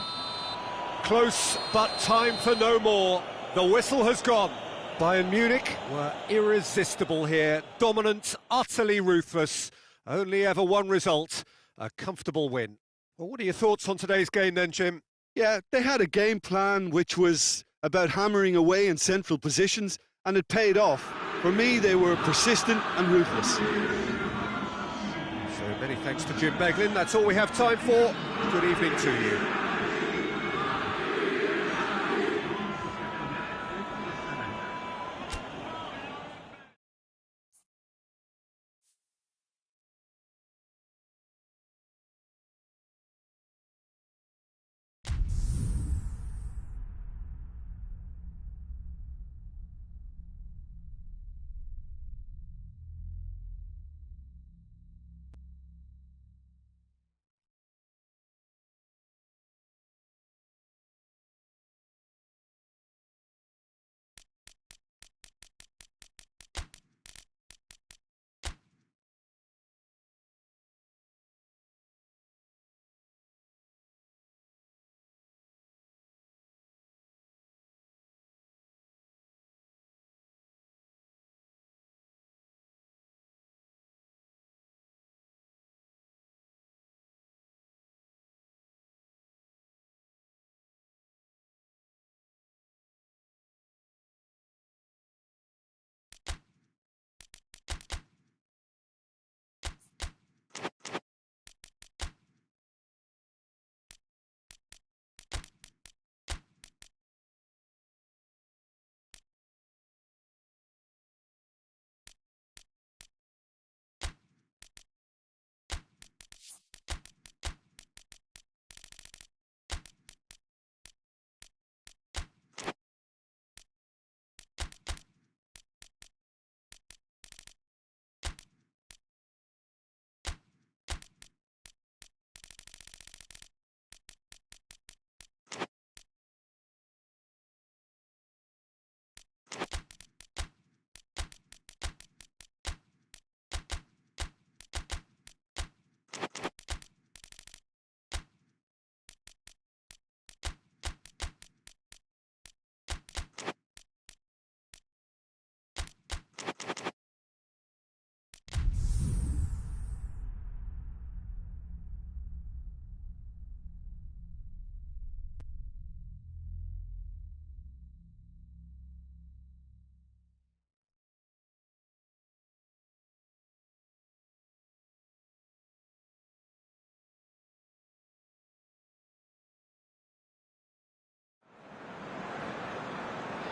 Close, but time for no more. The whistle has gone. Bayern Munich were irresistible here, dominant, utterly ruthless. Only ever one result, a comfortable win. Well, what are your thoughts on today's game then, Jim? Yeah, they had a game plan which was about hammering away in central positions, and it paid off. For me, they were persistent and ruthless. So many thanks to Jim Beglin. That's all we have time for. Good evening to you.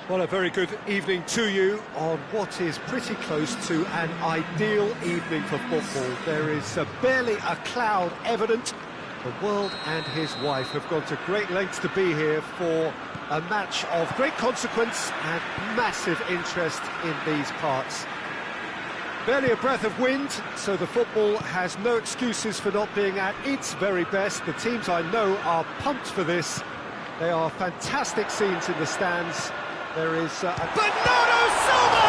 Well, a very good evening to you on what is pretty close to an ideal evening for football. There is barely a cloud evident. The world and his wife have gone to great lengths to be here for a match of great consequence and massive interest in these parts. Barely a breath of wind, so the football has no excuses for not being at its very best. The teams I know are pumped for this. They are fantastic scenes in the stands. There is Bernardo Silva!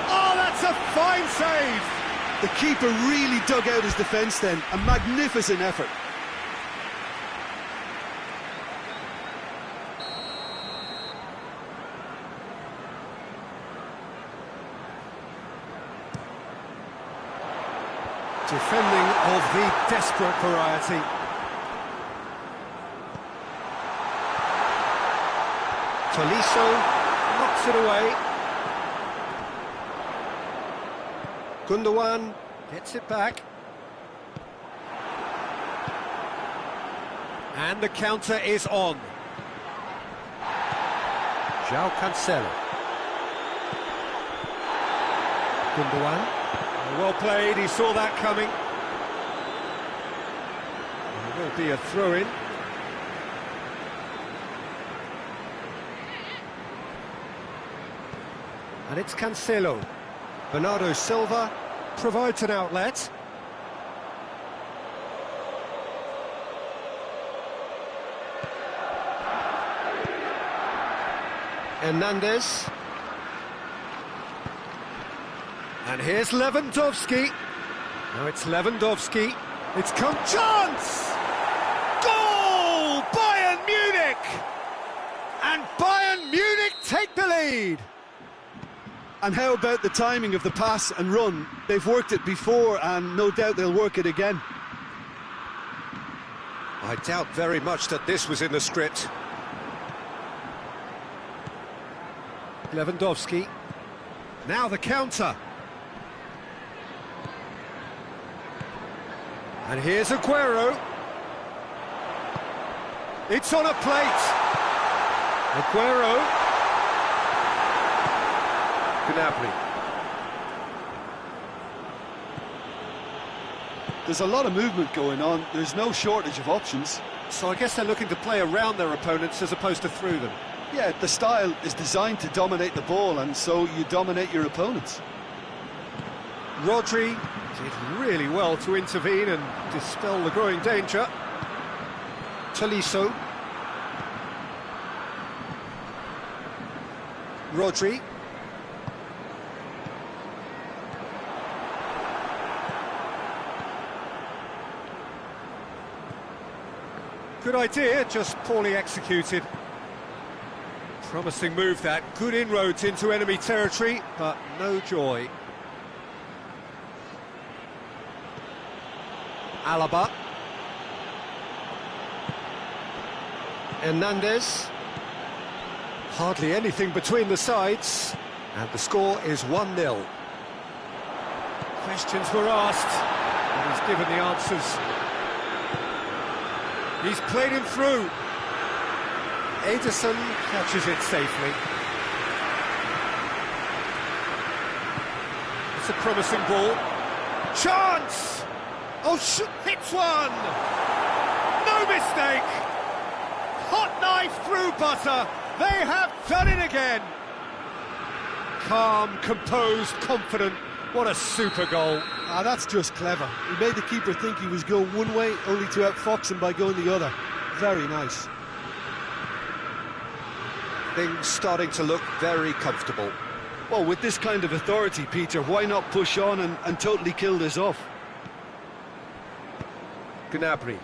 Oh, that's a fine save! The keeper really dug out his defence then. A magnificent effort. Defending of the desperate variety. Tolisso knocks it away. Gundogan gets it back. And the counter is on. João Cancelo. Gundogan. Well played, he saw that coming. There will be a throw-in. And it's Cancelo. Bernardo Silva provides an outlet. Hernandez. And here's Lewandowski. Now it's Lewandowski. It's come chance! Goal! And Bayern Munich take the lead. And how about the timing of the pass and run? They've worked it before, and no doubt they'll work it again. I doubt very much that this was in the script. Lewandowski. Now the counter. And here's Aguero. It's on a plate. Aguero. Gnabry. There's a lot of movement going on. There's no shortage of options. So I guess they're looking to play around their opponents as opposed to through them. Yeah, the style is designed to dominate the ball, and so you dominate your opponents. Rodri did really well to intervene and dispel the growing danger. Tolisso. Rodri. Good idea, just poorly executed. Promising move that. Good inroads into enemy territory, but no joy. Alaba. Hernandez. Hardly anything between the sides, and the score is 1-0. Questions were asked, and he's given the answers. He's played him through. Ederson catches it safely. It's a promising ball. Chance! Oh, hits one! No mistake! Hot knife through butter. They have done it again. Calm, composed, confident. What a super goal. Ah, that's just clever. He made the keeper think he was going one way, only to outfox him by going the other. Very nice. Things starting to look very comfortable. Well, with this kind of authority, Peter, why not push on and totally kill this off? Gnabry.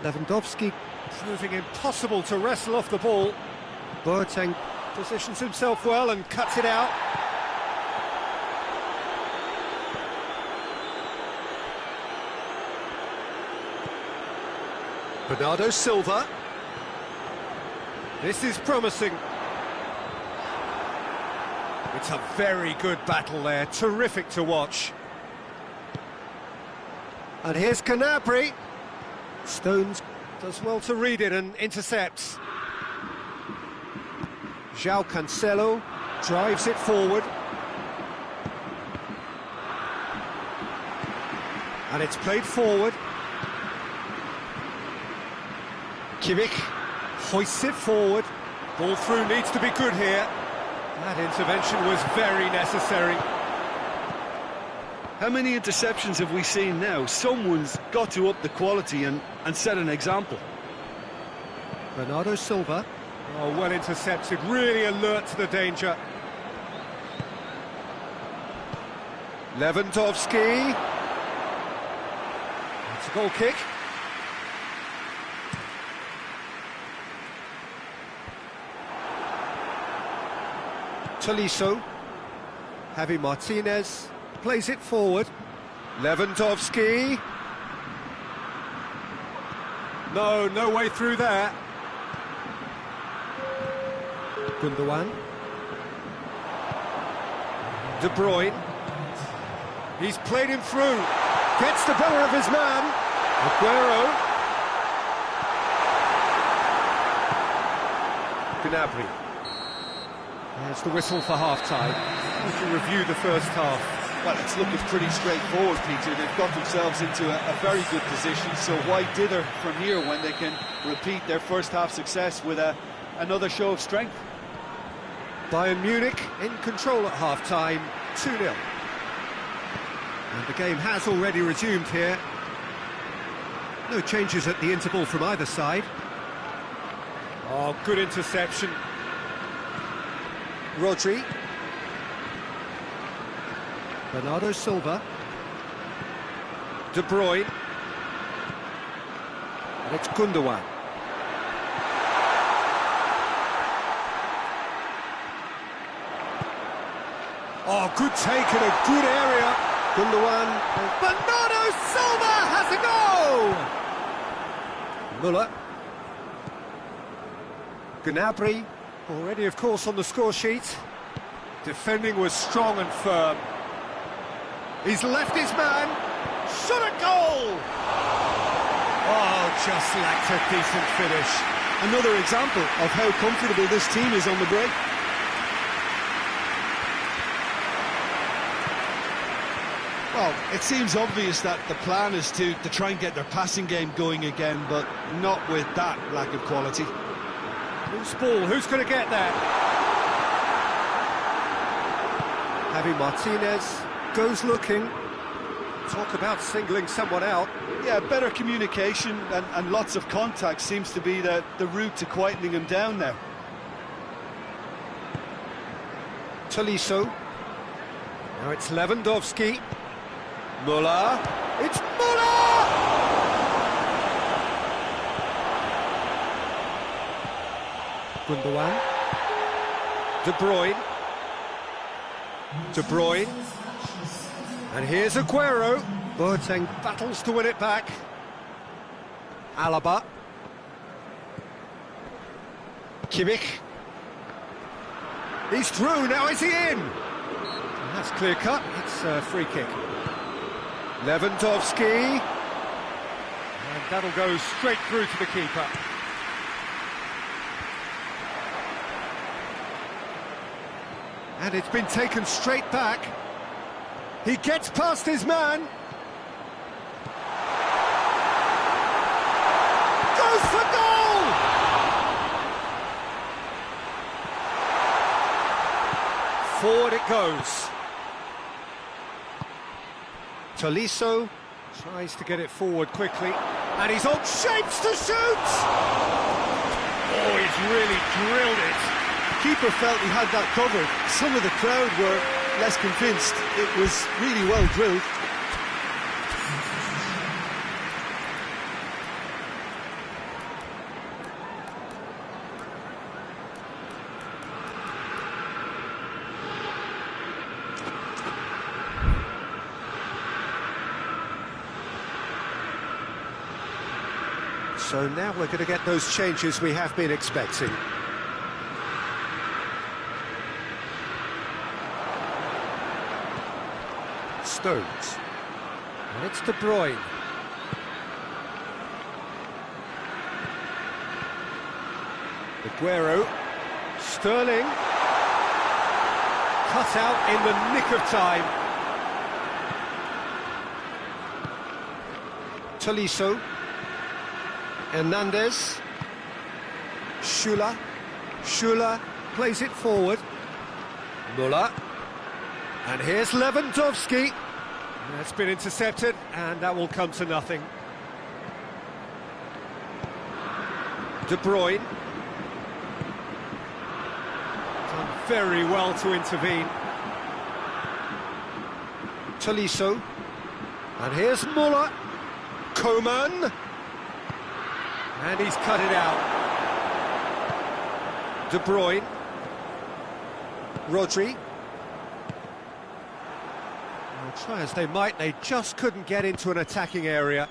Lewandowski Proving impossible to wrestle off the ball. Boateng Positions himself well and cuts it out. Bernardo Silva. This is promising. It's a very good battle there, terrific to watch. And here's Gnabry. Stones does well to read it and intercepts. João Cancelo drives it forward. And it's played forward. Kimmich hoists it forward. Ball through needs to be good here. That intervention was very necessary. How many interceptions have we seen now? Someone's got to up the quality and set an example. Bernardo Silva. Oh, well intercepted, really alert to the danger. Lewandowski. It's a goal kick. Tolisso. Javi Martinez plays it forward. Lewandowski. No way through there. Gundogan. De Bruyne. He's played him through. Gets the better of his man. Aguero. Gnabry. There's the whistle for half-time. Would you review the first half? Well, it's looking pretty straightforward, Peter. They've got themselves into a very good position, so why dither from here when they can repeat their first half success with another show of strength? Bayern Munich in control at half-time, 2-0. And the game has already resumed here. No changes at the interval from either side. Oh, good interception. Rodri. Bernardo Silva. De Bruyne. And it's Gundogan. Oh, good take in a good area. Gundogan. Bernardo Silva has a goal! Muller. Gnabry, already of course on the score sheet. Defending was strong and firm. He's left his man. Shot a goal! Oh, just lacked a decent finish. Another example of how comfortable this team is on the break. Well, it seems obvious that the plan is to try and get their passing game going again, but not with that lack of quality. Loose ball, who's going to get there? Javi Martinez goes looking. Talk about singling someone out. Yeah, better communication and lots of contact seems to be the route to quietening him down now. Tolisso. Now it's Lewandowski. Muller. It's Muller! Gundogan. De Bruyne. De Bruyne. And here's Aguero. Boateng battles to win it back. Alaba. Kimmich. He's through, now is he in? And that's clear cut, it's a free kick. Lewandowski. And that'll go straight through to the keeper. And it's been taken straight back. He gets past his man. Goes for goal! Forward it goes. Tolisso tries to get it forward quickly. And he's on shapes to shoot! Oh, he's really drilled it. Keeper felt he had that covered. Some of the crowd were less convinced. It was really well drilled. So now we're going to get those changes we have been expecting. Stones. And it's De Bruyne. Aguero. Sterling. Cut out in the nick of time. Tolisso. Hernandez. Schüller. Schüller plays it forward. Muller. And here's Lewandowski. That's been intercepted, and that will come to nothing. De Bruyne. Done very well to intervene. Tolisso. And here's Muller. Coman. And he's cut it out. De Bruyne. Rodri. Well, try as they might, they just couldn't get into an attacking area.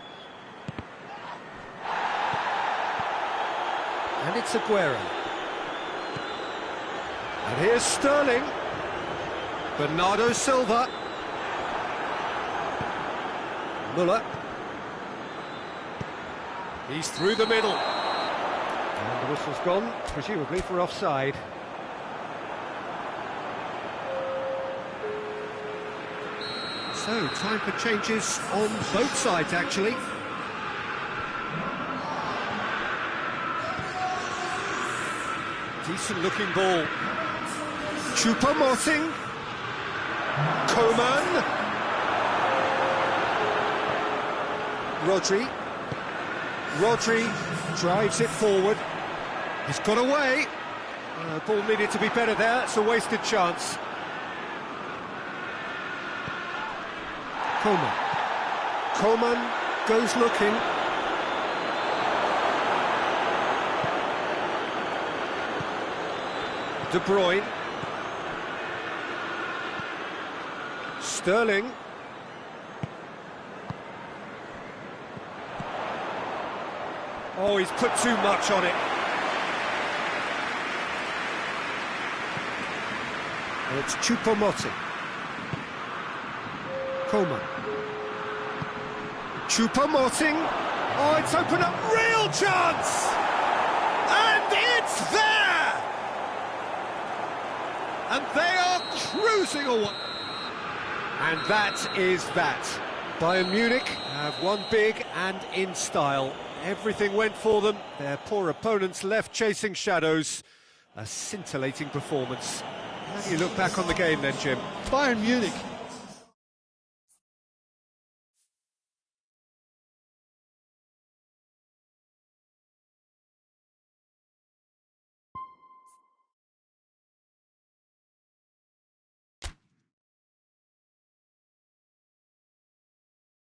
And it's Aguero. And here's Sterling. Bernardo Silva. Muller. He's through the middle. And the whistle's gone, presumably for offside. So, time for changes on both sides, actually. Decent looking ball. Choupo-Moting. Coman. Rodri. Rodri drives it forward. He's got away. Ball needed to be better there. It's a wasted chance. Coman. Coman goes looking. De Bruyne. Sterling. Oh, he's put too much on it. And it's Choupo-Moting. Coleman. Choupo-Moting. Oh, it's opened up, real chance! And it's there! And they are cruising away. And that is that. Bayern Munich have won big and in style. Everything went for them. Their poor opponents left chasing shadows. A scintillating performance. How do you look back on the game then, Jim? Bayern Munich